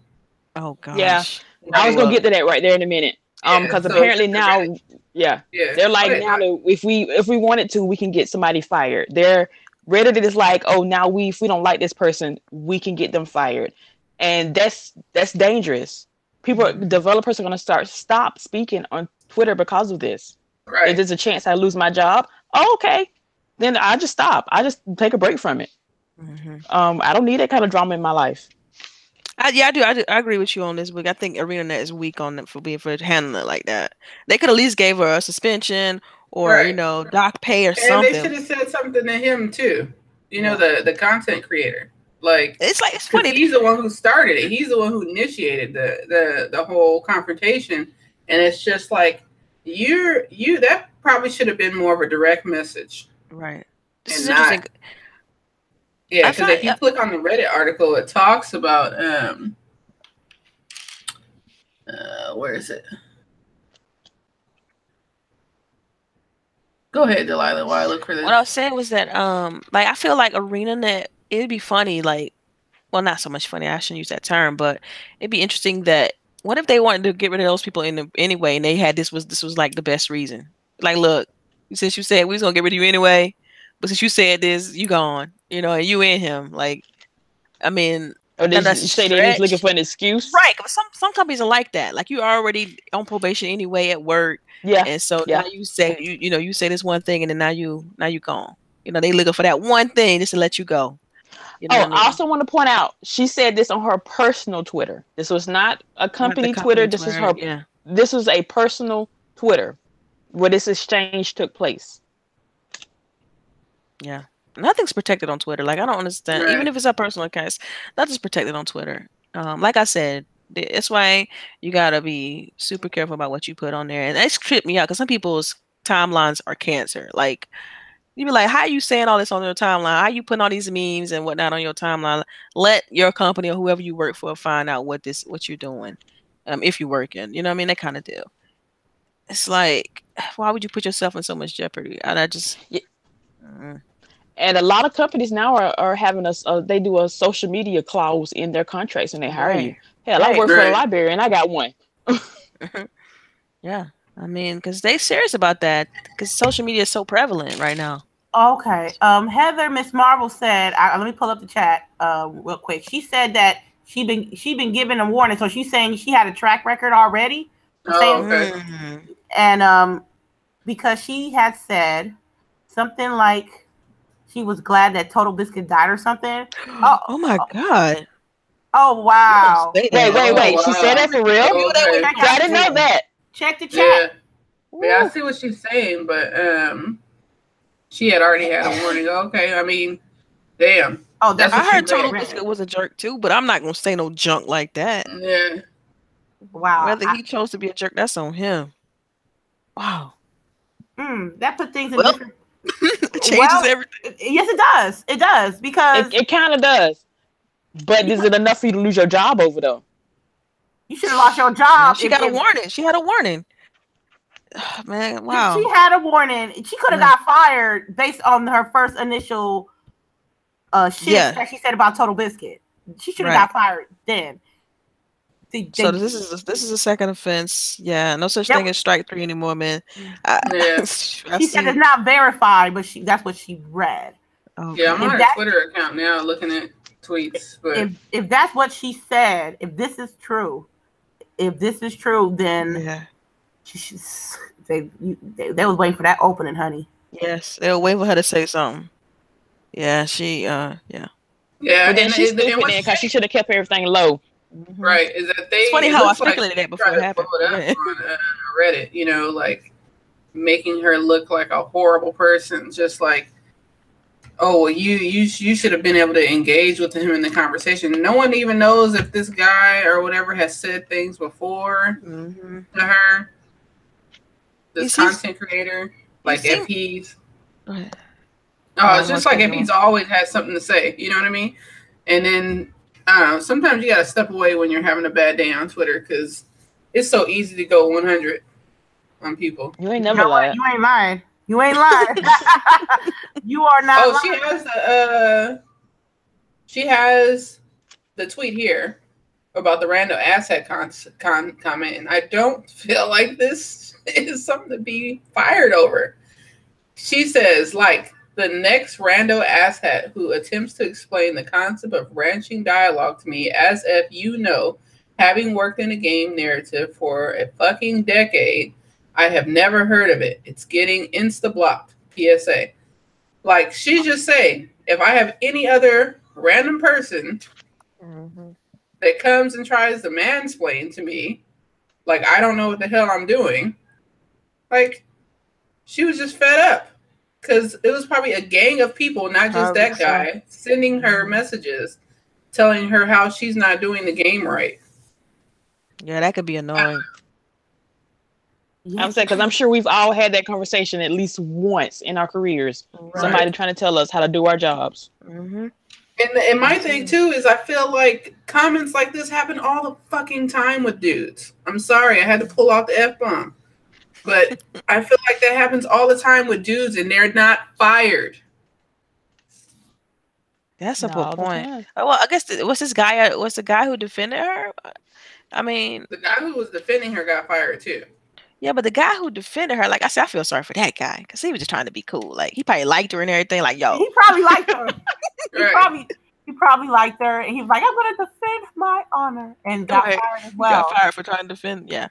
[SPEAKER 3] Oh gosh.
[SPEAKER 1] Yeah. I was gonna get to that right there in a minute. Because apparently now, they're like, now if we wanted to, we can get somebody fired. Reddit is like, oh, now if we don't like this person, we can get them fired, and that's dangerous. Developers are going to stop speaking on Twitter because of this.
[SPEAKER 2] Right.
[SPEAKER 1] If there's a chance I lose my job, okay, then I just stop. I just take a break from it. Mm-hmm. I don't need that kind of drama in my life.
[SPEAKER 3] I do. I agree with you on this, but I think ArenaNet is weak on it for handling it like that. They could at least gave her a suspension or dock pay or something.
[SPEAKER 2] And they should have said something to him too. The content creator. Like,
[SPEAKER 3] it's funny.
[SPEAKER 2] He's the one who started it. He's the one who initiated the whole confrontation, and it's just like that probably should have been more of a direct message,
[SPEAKER 3] right? This is interesting.
[SPEAKER 2] Yeah, because if you click on the Reddit article, it talks about where is it? Go ahead, Delilah, while I look for this.
[SPEAKER 3] What I was saying was that I feel like ArenaNet, it'd be funny, well, not so much funny, I shouldn't use that term, but it'd be interesting that what if they wanted to get rid of those people anyway, and they had this was the best reason. Like, look, since you said we was gonna get rid of you anyway, but since you said this, you gone. And you and him. I mean,
[SPEAKER 1] or did you say they was looking for an excuse?
[SPEAKER 3] Right. Some companies are like that. Like, you already on probation anyway at work.
[SPEAKER 1] Yeah.
[SPEAKER 3] And so now you say you say this one thing, and then now you gone. They looking for that one thing just to let you go.
[SPEAKER 1] I also want to point out, she said this on her personal Twitter. This was not a company Twitter. This is her. Yeah. This was a personal Twitter where this exchange took place.
[SPEAKER 3] Yeah. Nothing's protected on Twitter. I don't understand. Right. Even if it's a personal account, nothing's protected on Twitter. Like I said, that's why you gotta be super careful about what you put on there. And it's tripped me out because some people's timelines are cancer. You be like, how are you saying all this on your timeline? How are you putting all these memes and whatnot on your timeline? Let your company or whoever you work for find out what you're doing. If you're working, you know what I mean? That kind of deal. It's like, why would you put yourself in so much jeopardy? And I just. Yeah.
[SPEAKER 1] And a lot of companies now are having they do a social media clause in their contracts when they hire you. Hell, I work for a library and I got one.
[SPEAKER 3] Yeah. I mean, because they're serious about that, because social media is so prevalent right now.
[SPEAKER 4] Okay. Heather, Miss Marvel said, let me pull up the chat real quick. She said that she been given a warning. So she's saying she had a track record already.
[SPEAKER 2] Okay.
[SPEAKER 4] And because she had said something like, she was glad that Total Biscuit died or something.
[SPEAKER 3] Oh my God.
[SPEAKER 4] Oh, wow.
[SPEAKER 1] Wait. Wow. She said that for real? I didn't know that.
[SPEAKER 4] Check the chat.
[SPEAKER 2] Yeah, I see what she's saying, but she had already had a warning. Okay, I mean, damn.
[SPEAKER 3] Oh, I heard Total Biscuit was a jerk too, but I'm not going to say no junk like that.
[SPEAKER 2] Yeah.
[SPEAKER 4] Wow.
[SPEAKER 3] Whether he chose to be a jerk, that's on him. Wow.
[SPEAKER 4] That put things in different.
[SPEAKER 3] It changes everything.
[SPEAKER 4] Yes, it does. It does because
[SPEAKER 1] it kind of does. But is it enough for you to lose your job over though?
[SPEAKER 4] You should have lost your job.
[SPEAKER 3] Yeah, she got a warning. She had a warning. Oh, man, wow.
[SPEAKER 4] She had a warning. She could have got fired based on her first initial shit that she said about Total Biscuit. She should have got fired then.
[SPEAKER 3] So this is a second offense. Yeah, no such thing as strike 3 anymore, man.
[SPEAKER 4] She said it's not verified, but that's what she read.
[SPEAKER 2] Okay. Yeah, I'm on her Twitter account now looking at tweets. But
[SPEAKER 4] if that's what she said, if this is true, then they was waiting for that opening, honey.
[SPEAKER 3] Yes, they were waiting for her to say something. Yeah,
[SPEAKER 2] Yeah,
[SPEAKER 1] but then she's stupid because she should have kept everything low.
[SPEAKER 2] Mm-hmm. Right? Is that
[SPEAKER 3] it's funny how I speculated that before it happened.
[SPEAKER 2] On Reddit, you know, like making her look like a horrible person, just like, oh, well, you should have been able to engage with him in the conversation. No one even knows if this guy or whatever has said things before to her. This content creator, like if he's, it's just like if he's always had something to say, you know what I mean? And then I don't know. Sometimes you gotta step away when you're having a bad day on Twitter because it's so easy to go 100 on people.
[SPEAKER 1] You ain't never lied.
[SPEAKER 4] You ain't lying. You ain't lying. You are not.
[SPEAKER 2] Oh, lying. She has the tweet here about the random asset comment, and I don't feel like this is something to be fired over. She says, like, the next rando asshat who attempts to explain the concept of branching dialogue to me as if you know, having worked in a game narrative for a fucking decade, I have never heard of it. It's getting insta-blocked. PSA. Like, she's just saying, if I have any other random person that comes and tries to mansplain to me, like, I don't know what the hell I'm doing, like, she was just fed up. Because it was probably a gang of people, not just that guy, sending her messages, telling her how she's not doing the game right.
[SPEAKER 3] Yeah, that could be annoying.
[SPEAKER 1] I'm saying, because I'm sure we've all had that conversation at least once in our careers. Right. Somebody trying to tell us how to do our jobs.
[SPEAKER 2] And my thing, too, is I feel like comments like this happen all the fucking time with dudes. I'm sorry, I had to pull out the F-bomb. But I feel like that happens all the time with dudes, and they're not fired.
[SPEAKER 3] That's a good point. Well, I guess what's the guy who defended her? I mean,
[SPEAKER 2] the guy who was defending her got fired too.
[SPEAKER 3] Yeah, but the guy who defended her, like I said, I feel sorry for that guy because he was just trying to be cool. Like he probably liked her and everything. Like, yo,
[SPEAKER 4] he probably liked her. He probably liked her, and he was like, "I'm going to defend my honor," and got fired as well.
[SPEAKER 3] Got fired for trying to defend. Yeah.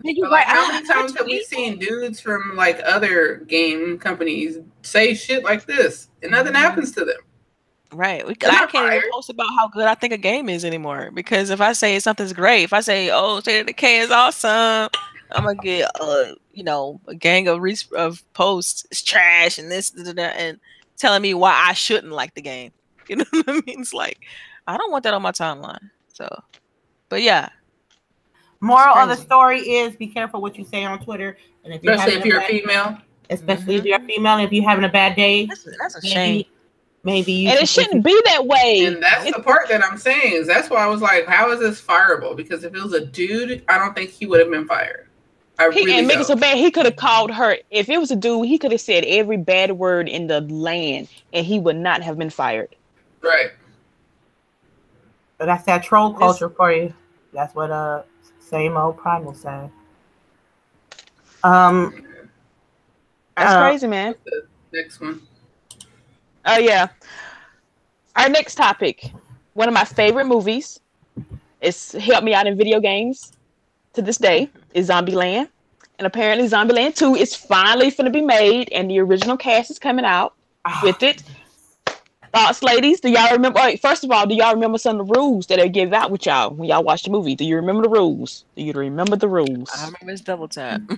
[SPEAKER 2] You're right. How many times have we seen dudes from like other game companies say shit like this and nothing happens to them?
[SPEAKER 3] Right. I can't even post about how good I think a game is anymore because if I say something's great, if I say, "Oh, State of Decay is awesome," I'm gonna get a gang of posts. It's trash and this and telling me why I shouldn't like the game. You know what I mean? It's like I don't want that on my timeline. So, but yeah.
[SPEAKER 4] Moral of the story is be careful what you say on Twitter. And
[SPEAKER 2] especially if you're a female.
[SPEAKER 4] Especially if you're a female and if you're having a bad day.
[SPEAKER 3] That's a shame.
[SPEAKER 4] Maybe you
[SPEAKER 1] and it shouldn't be that way.
[SPEAKER 2] And that's the part that I'm saying is that's why I was like, how is this fireable? Because if it was a dude, I don't think he would have been fired.
[SPEAKER 1] And make it so bad, he could have called her. If it was a dude, he could have said every bad word in the land and he would not have been fired.
[SPEAKER 2] Right.
[SPEAKER 4] But that's that troll culture for you. That's what same old Primal saying.
[SPEAKER 1] That's crazy, man.
[SPEAKER 2] The next one.
[SPEAKER 1] Oh yeah. Our next topic. One of my favorite movies. It's helped me out in video games to this day is Zombieland. And apparently Zombieland 2 is finally going to be made and the original cast is coming out with it. Thoughts, ladies? Do y'all remember? First of all, do y'all remember some of the rules that they give out with y'all when y'all watch the movie? Do you remember the rules? Do you remember the rules?
[SPEAKER 3] I remember it's double tap.
[SPEAKER 4] Don't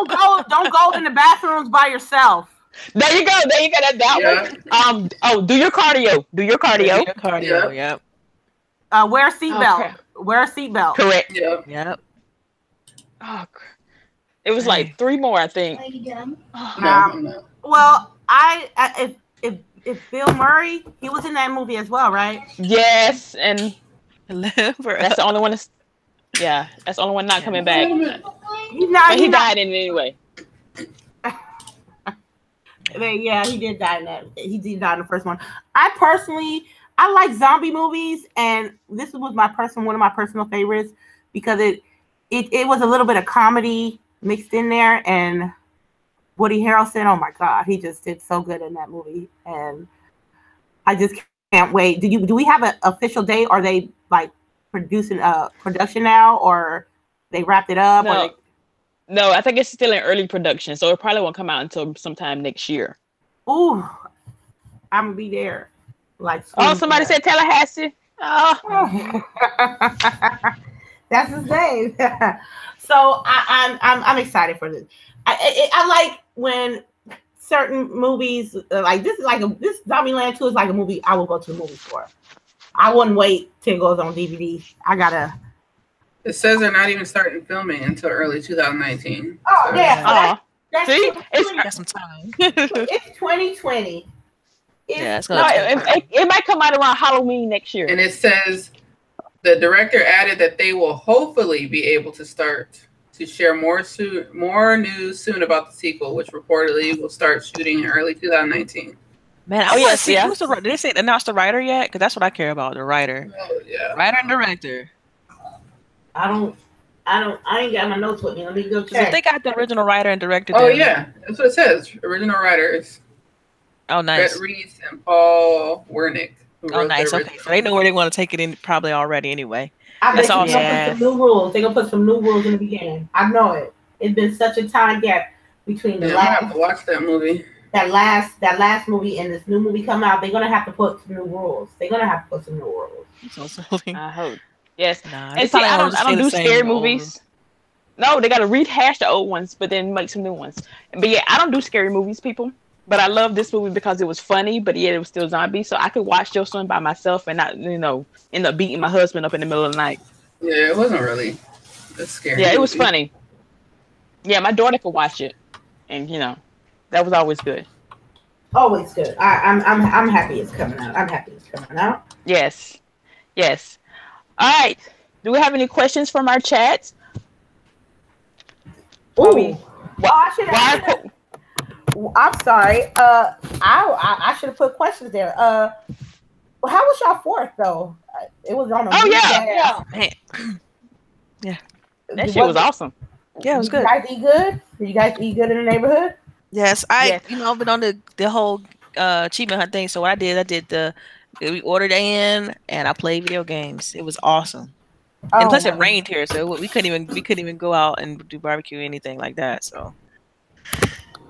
[SPEAKER 4] go in the bathrooms by yourself.
[SPEAKER 1] There you go. That one. Do your cardio.
[SPEAKER 3] Yep.
[SPEAKER 4] Wear a seatbelt.
[SPEAKER 1] Okay.
[SPEAKER 4] Wear a seatbelt.
[SPEAKER 1] Correct.
[SPEAKER 2] Yep.
[SPEAKER 1] Oh, It was like 3 more, I think.
[SPEAKER 2] No.
[SPEAKER 4] Well, if Bill Murray, he was in that movie as well, right?
[SPEAKER 1] Yes, and that's the only one. That's the only one not coming back. But he died in it anyway.
[SPEAKER 4] Yeah, he did die in that. He did die in the first one. I like zombie movies, and this was one of my personal favorites because it was a little bit of comedy mixed in there, and Woody Harrelson, oh my God, he just did so good in that movie, and I just can't wait. Do we have an official date? Are they like producing production now, or they wrapped it up?
[SPEAKER 1] No, I think it's still in early production, so it probably won't come out until sometime next year.
[SPEAKER 4] Ooh, I'm gonna be there. Like,
[SPEAKER 1] somebody said Tallahassee. Oh,
[SPEAKER 4] that's his name. So I'm excited for this. I like when certain movies like this Zombieland 2 is like a movie I will go to the movie for. I wouldn't wait till it goes on DVD.
[SPEAKER 2] It says they're not even starting filming until early 2019.
[SPEAKER 4] Oh, so. Yeah.
[SPEAKER 1] See?
[SPEAKER 3] It's got some time.
[SPEAKER 4] It's 2020.
[SPEAKER 1] It might come out around Halloween next year.
[SPEAKER 2] And it says the director added that they will hopefully be able to start to share more news soon about the sequel, which reportedly will start shooting in early 2019.
[SPEAKER 3] Man, I want to see who's the writer. Did they announce the writer yet? Because that's what I care about, the writer.
[SPEAKER 2] Oh, yeah.
[SPEAKER 3] Writer and director.
[SPEAKER 4] I ain't got my notes with me. Let me go check.
[SPEAKER 3] If they got the original writer and director.
[SPEAKER 2] Oh, yeah. That's what it says. Original writers.
[SPEAKER 3] Oh, nice.
[SPEAKER 2] Brett Reese and Paul Wernick.
[SPEAKER 3] Oh, nice. Okay. So they know where they want to take it in probably already anyway.
[SPEAKER 4] That's awesome. They're going to put some new rules. They're going to put some new rules in the beginning. I know it. It's been such a time gap between the last.
[SPEAKER 2] I have to watch that movie.
[SPEAKER 4] That last movie and this new movie come out. They're going to have to put some new rules.
[SPEAKER 1] I hope. Yes.
[SPEAKER 3] Nah,
[SPEAKER 1] and see, I don't do scary movies. No, they got to rehash the old ones, but then make some new ones. But yeah, I don't do scary movies, people. But I love this movie because it was funny, but yet it was still zombie. So I could watch this one by myself and not, end up beating my husband up in the middle of the night.
[SPEAKER 2] Yeah, it wasn't really scary.
[SPEAKER 1] Yeah, it was funny. Yeah, my daughter could watch it, and that was always good.
[SPEAKER 4] Always good. I'm happy it's coming out.
[SPEAKER 1] Yes. All right. Do we have any questions from our chat?
[SPEAKER 4] Ooh. I'm sorry. I should have put questions there. How was y'all 4th though? It was on a
[SPEAKER 1] weekend. Yeah. That shit was awesome.
[SPEAKER 3] Yeah, it was good.
[SPEAKER 4] Did you guys eat good? Did you guys eat good in the neighborhood?
[SPEAKER 3] Yes, I've been on the whole achievement hunt thing. So what I did we ordered in and I played video games. It was awesome. And plus it rained here, so we couldn't even go out and do barbecue or anything like that. So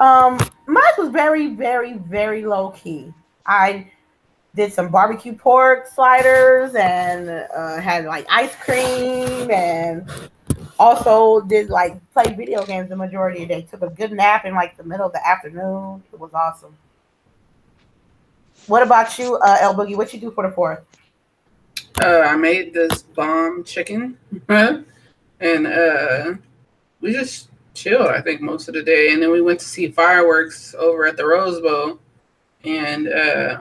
[SPEAKER 4] mine was very, very, very low key. I did some barbecue pork sliders and had like ice cream and also did play video games the majority of the day. Took a good nap in the middle of the afternoon. It was awesome. What about you, LBOOGIE? What you do for the 4th?
[SPEAKER 2] I made this bomb chicken, and we just chilled, I think, most of the day. And then we went to see fireworks over at the Rose Bowl, and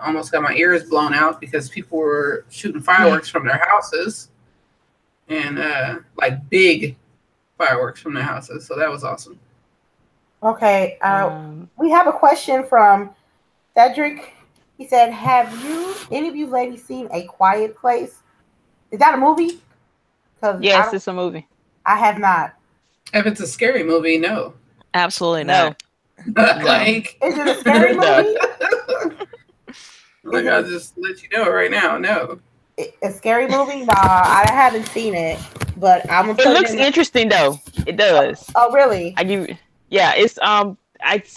[SPEAKER 2] almost got my ears blown out because people were shooting fireworks from their houses, and big fireworks from their houses. So that was awesome.
[SPEAKER 4] Okay, we have a question from Cedric. He said, "Have any of you ladies seen A Quiet Place? Is that a movie?"
[SPEAKER 1] Yes, it's a movie.
[SPEAKER 4] I have not.
[SPEAKER 2] If it's a scary movie, no.
[SPEAKER 3] Absolutely not.
[SPEAKER 4] Is it a scary movie?
[SPEAKER 2] I'll just let you know right now. No.
[SPEAKER 4] A scary movie? Nah, I haven't seen it, but I'm gonna.
[SPEAKER 1] It looks interesting though. It does.
[SPEAKER 4] Oh, really?
[SPEAKER 1] It's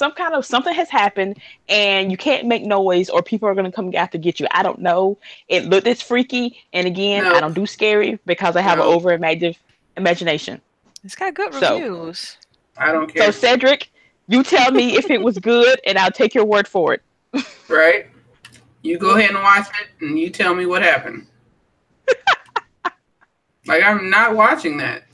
[SPEAKER 1] something has happened and you can't make noise or people are going to come after get you. I don't know. It's freaky. And again, I don't do scary because I have an over imagination.
[SPEAKER 3] It's got good reviews.
[SPEAKER 2] I don't care.
[SPEAKER 1] So Cedric, you tell me if it was good and I'll take your word for it.
[SPEAKER 2] Right. You go ahead and watch it and you tell me what happened. I'm not watching that.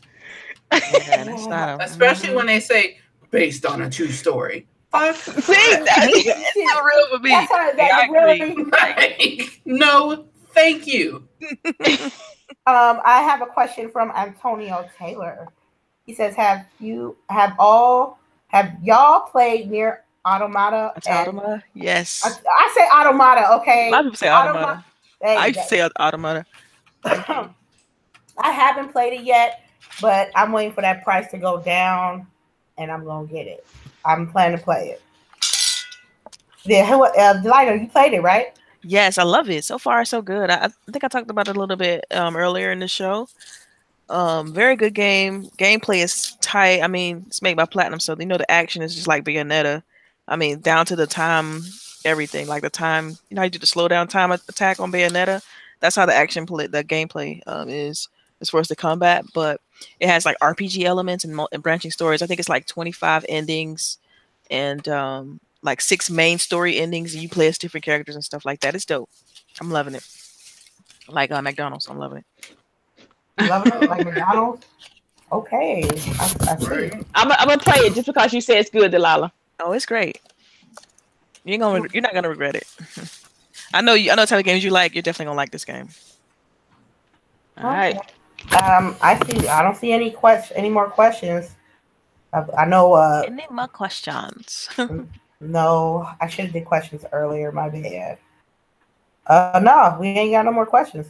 [SPEAKER 3] Yeah, that's not a,
[SPEAKER 2] Especially when they say based on a true story. Fuck.
[SPEAKER 1] See,
[SPEAKER 3] it's not real for me.
[SPEAKER 4] That's how
[SPEAKER 3] Yeah, I agree.
[SPEAKER 2] Like, no, thank you.
[SPEAKER 4] I have a question from Antonio Taylor. He says, "Have y'all played Near Automata?"
[SPEAKER 3] It's Automata? Yes.
[SPEAKER 4] I say Automata. Okay.
[SPEAKER 3] A lot of people say Automata. I used to say Automata.
[SPEAKER 4] I haven't played it yet, but I'm waiting for that price to go down, and I'm gonna get it. I'm planning to play it. Delillah, you played it, right?
[SPEAKER 3] Yes, I love it. So far, so good. I think I talked about it a little bit earlier in the show. Very good game. Gameplay is tight. I mean, it's made by Platinum, so the action is just like Bayonetta. I mean, down to the time, everything. Like the time, how you do the slow down time attack on Bayonetta. That's how the gameplay is as far as the combat. But it has like RPG elements and branching stories. I think it's like 25 endings and like 6 main story endings, and you play as different characters and stuff like that. It's dope. I'm loving it. Like McDonald's, I'm loving it.
[SPEAKER 4] Loving it like McDonald's. Okay, I see.
[SPEAKER 1] I'm gonna play it just because you said it's good, Delillah.
[SPEAKER 3] Oh, it's great. You're not gonna regret it. I know the type of games you like. You're definitely gonna like this game.
[SPEAKER 1] All right.
[SPEAKER 4] I don't see any more questions. I know.
[SPEAKER 3] Any more questions?
[SPEAKER 4] No, I should have did questions earlier. My bad. No, we ain't got no more questions.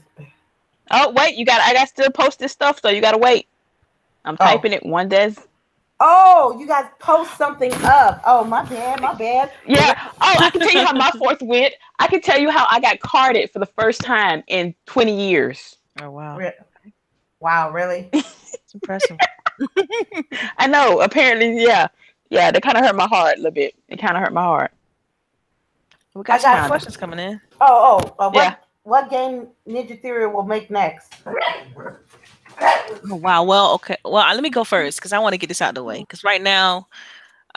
[SPEAKER 1] Oh wait, I got still post this stuff, so you gotta wait. I'm typing it one day.
[SPEAKER 4] Oh, you guys post something up. Oh, my bad.
[SPEAKER 1] Yeah. Oh, I can tell you how my fourth went. I can tell you how I got carded for the first time in 20 years.
[SPEAKER 3] Oh wow.
[SPEAKER 4] Wow, really?
[SPEAKER 3] It's impressive.
[SPEAKER 1] I know. Apparently, yeah. Yeah, they kind of hurt my heart a little bit. It kind of hurt my heart.
[SPEAKER 3] We got some questions coming in.
[SPEAKER 4] What game Ninja Theory will make next?
[SPEAKER 3] Oh, wow. Well, okay. Well, let me go first because I want to get this out of the way. Because right now,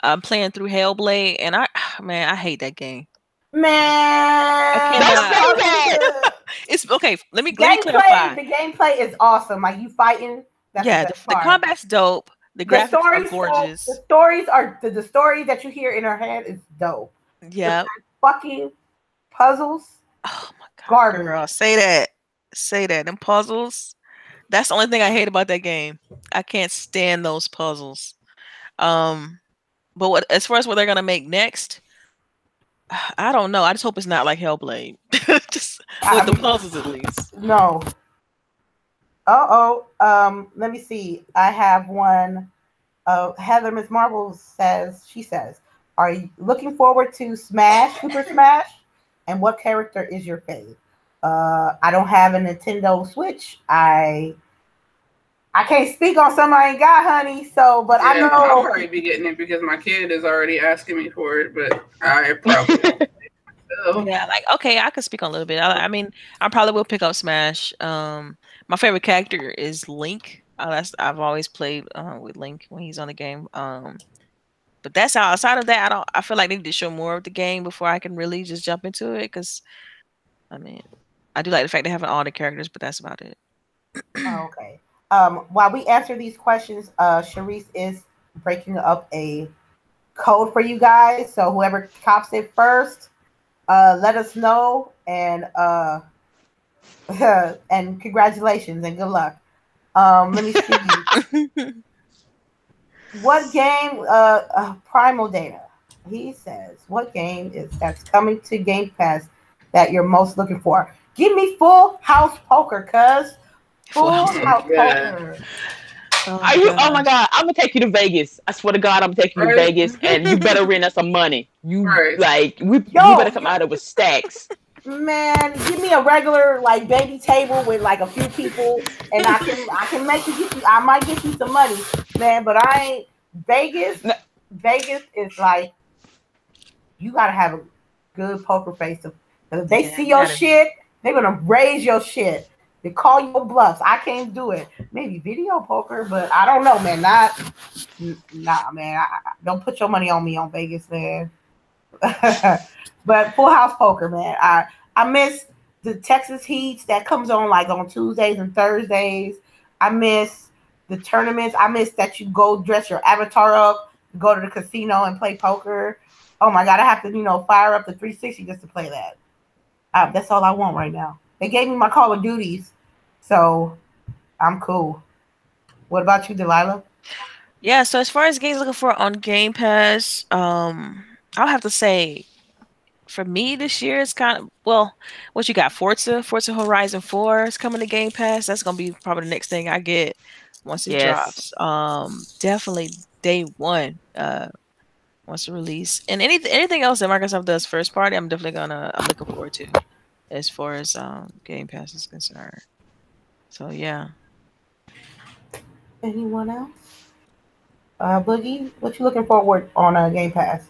[SPEAKER 3] I'm playing through Hellblade, and I hate that game.
[SPEAKER 4] Man,
[SPEAKER 3] I it's okay. Let me clarify.
[SPEAKER 4] The gameplay is awesome. Like you fighting.
[SPEAKER 3] The combat's dope. The graphics are gorgeous.
[SPEAKER 4] The stories that you hear in her head is dope.
[SPEAKER 3] Yeah.
[SPEAKER 4] Fucking puzzles.
[SPEAKER 3] Oh my god.
[SPEAKER 4] Garbage.
[SPEAKER 3] Girl, say that. Them puzzles. That's the only thing I hate about that game. I can't stand those puzzles. But as far as what they're gonna make next, I don't know. I just hope it's not like Hellblade. Just with the puzzles at least.
[SPEAKER 4] No. Let me see. I have one. Heather Miss Marble says, "Are you looking forward to Super Smash? And what character is your fave?" I don't have a Nintendo Switch. I can't speak on something I ain't got, honey. So, but I know
[SPEAKER 2] I'll probably be getting it because my kid is already asking me for it. But I probably won't.
[SPEAKER 3] Yeah, like okay, I could speak on a little bit. I mean, I probably will pick up Smash. My favorite character is Link. I've always played with Link when he's on the game. But that's outside of that. I feel like they need to show more of the game before I can really just jump into it. Because I mean, I do like the fact they have all the characters, but that's about it.
[SPEAKER 4] Okay. While we answer these questions, CHAREECE is breaking up a code for you guys. So whoever cops it first, let us know, and and congratulations and good luck. Let me see. What game? Primal Data. He says, "What game that's coming to Game Pass that you're most looking for?" Give me Full House Poker, cuz. Full House Poker.
[SPEAKER 1] Are you? Oh my god! I'm gonna take you to Vegas. I swear to God, I'm taking you to Vegas, and you better rent us some money. You better come out of with stacks.
[SPEAKER 4] Man, give me a regular like baby table with like a few people, and I can make you get you. I might get you some money, man. But I ain't Vegas. Vegas is like you gotta have a good poker face. If they see your shit, they're gonna raise your shit. They call your bluffs. I can't do it. Maybe video poker, but I don't know, man. Man. I don't put your money on me on Vegas, man. But Full House Poker, man. I miss the Texas Heats that comes on like on Tuesdays and Thursdays. I miss the tournaments. I miss that you go dress your avatar up, go to the casino and play poker. Oh my God, I have to, fire up the 360 just to play that. That's all I want right now. They gave me my Call of Duties, so I'm cool. What about you, Delilah?
[SPEAKER 3] Yeah, so as far as games looking for on Game Pass, I'll have to say, for me this year, it's kind of, well, what you got? Forza Horizon 4 is coming to Game Pass. That's gonna be probably the next thing I get once it drops. Definitely day one, once it release. And anything else that Microsoft does first party, I'm looking forward to as far as Game Pass is concerned. So yeah.
[SPEAKER 4] Anyone else? Boogie, what you looking forward on Game Pass?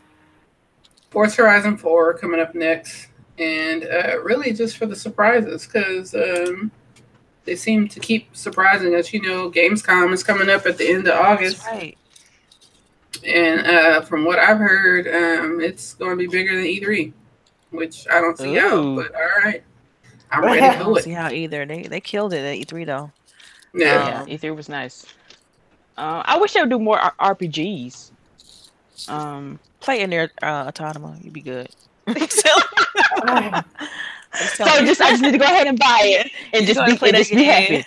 [SPEAKER 2] Forza Horizon 4 coming up next. And really just for the surprises, because they seem to keep surprising us. Gamescom is coming up at the end of August.
[SPEAKER 3] That's right.
[SPEAKER 2] And from what I've heard, it's going to be bigger than E3, which I don't see how, but all right. I'm ready to do it.
[SPEAKER 3] I don't see how either. They killed it at E3, though.
[SPEAKER 2] Yeah,
[SPEAKER 1] E3 was nice. I wish they would do more RPGs.
[SPEAKER 3] Play in their Autonomo. You'd be good.
[SPEAKER 1] So I just need to go ahead and buy it and just be happy.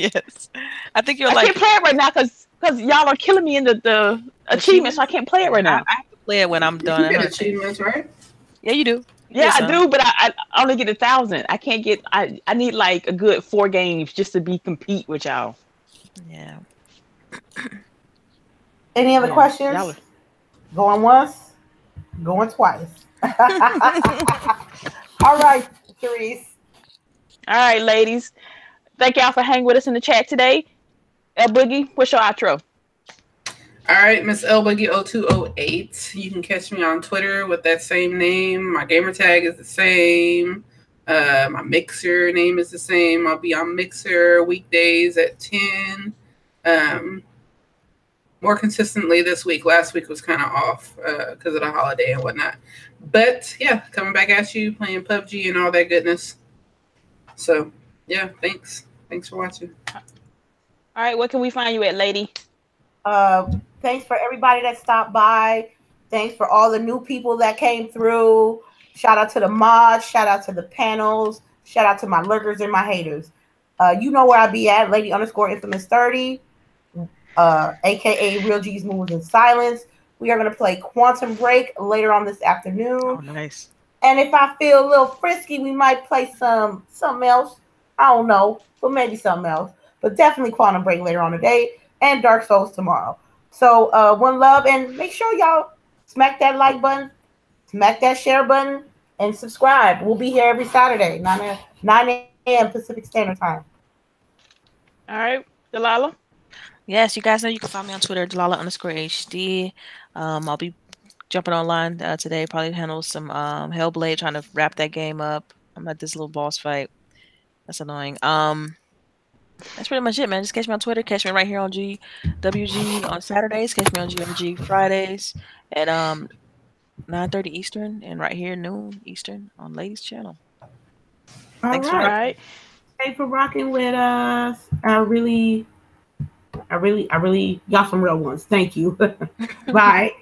[SPEAKER 3] Yes, I think you're
[SPEAKER 1] I can't play it right now because y'all are killing me in the achievements. So I can't play it right now.
[SPEAKER 3] I have to play it when I'm done.
[SPEAKER 2] You get achievements, right?
[SPEAKER 3] Yeah, you do.
[SPEAKER 1] Yeah, I do, but I only get 1,000. I can't get. I need like a good 4 games just to compete with y'all.
[SPEAKER 3] Yeah.
[SPEAKER 4] Any other questions? Going once, going twice. All right, CHAREECE.
[SPEAKER 1] All right, ladies. Thank y'all for hanging with us in the chat today. LBOOGIE, what's your outro?
[SPEAKER 2] All right, Miss LBOOGIE0208. You can catch me on Twitter with that same name. My gamer tag is the same. My Mixer name is the same. I'll be on Mixer weekdays at 10. More consistently this week. Last week was kind of off because of the holiday and whatnot. But yeah, coming back at you, playing PUBG and all that goodness. So yeah, thanks. Thanks for watching.
[SPEAKER 1] All right, where can we find you at, lady?
[SPEAKER 4] Thanks for everybody that stopped by. Thanks for all the new people that came through. Shout out to the mods. Shout out to the panels. Shout out to my lurkers and my haters. You know where I be at, lady_infamous30. AKA Real G's Moves in Silence. We are going to play Quantum Break later on this afternoon.
[SPEAKER 3] Oh, nice.
[SPEAKER 4] And if I feel a little frisky, we might play something else. I don't know, but maybe something else. But definitely Quantum Break later on today and Dark Souls tomorrow. So one love, and make sure y'all smack that like button, smack that share button, and subscribe. We'll be here every Saturday, 9 a.m. Pacific Standard Time.
[SPEAKER 1] All right, Delilah.
[SPEAKER 3] Yes, you guys know you can find me on Twitter, Delilah_HD. I'll be jumping online today, probably handle some Hellblade, trying to wrap that game up. I'm at this little boss fight. That's annoying. That's pretty much it, man. Just catch me on Twitter. Catch me right here on GwG on Saturdays. Catch me on GwG Fridays at 9:30 Eastern, and right here noon Eastern on Ladies Channel.
[SPEAKER 4] Thanks for rocking with us. I really, y'all some real ones. Thank you. Bye.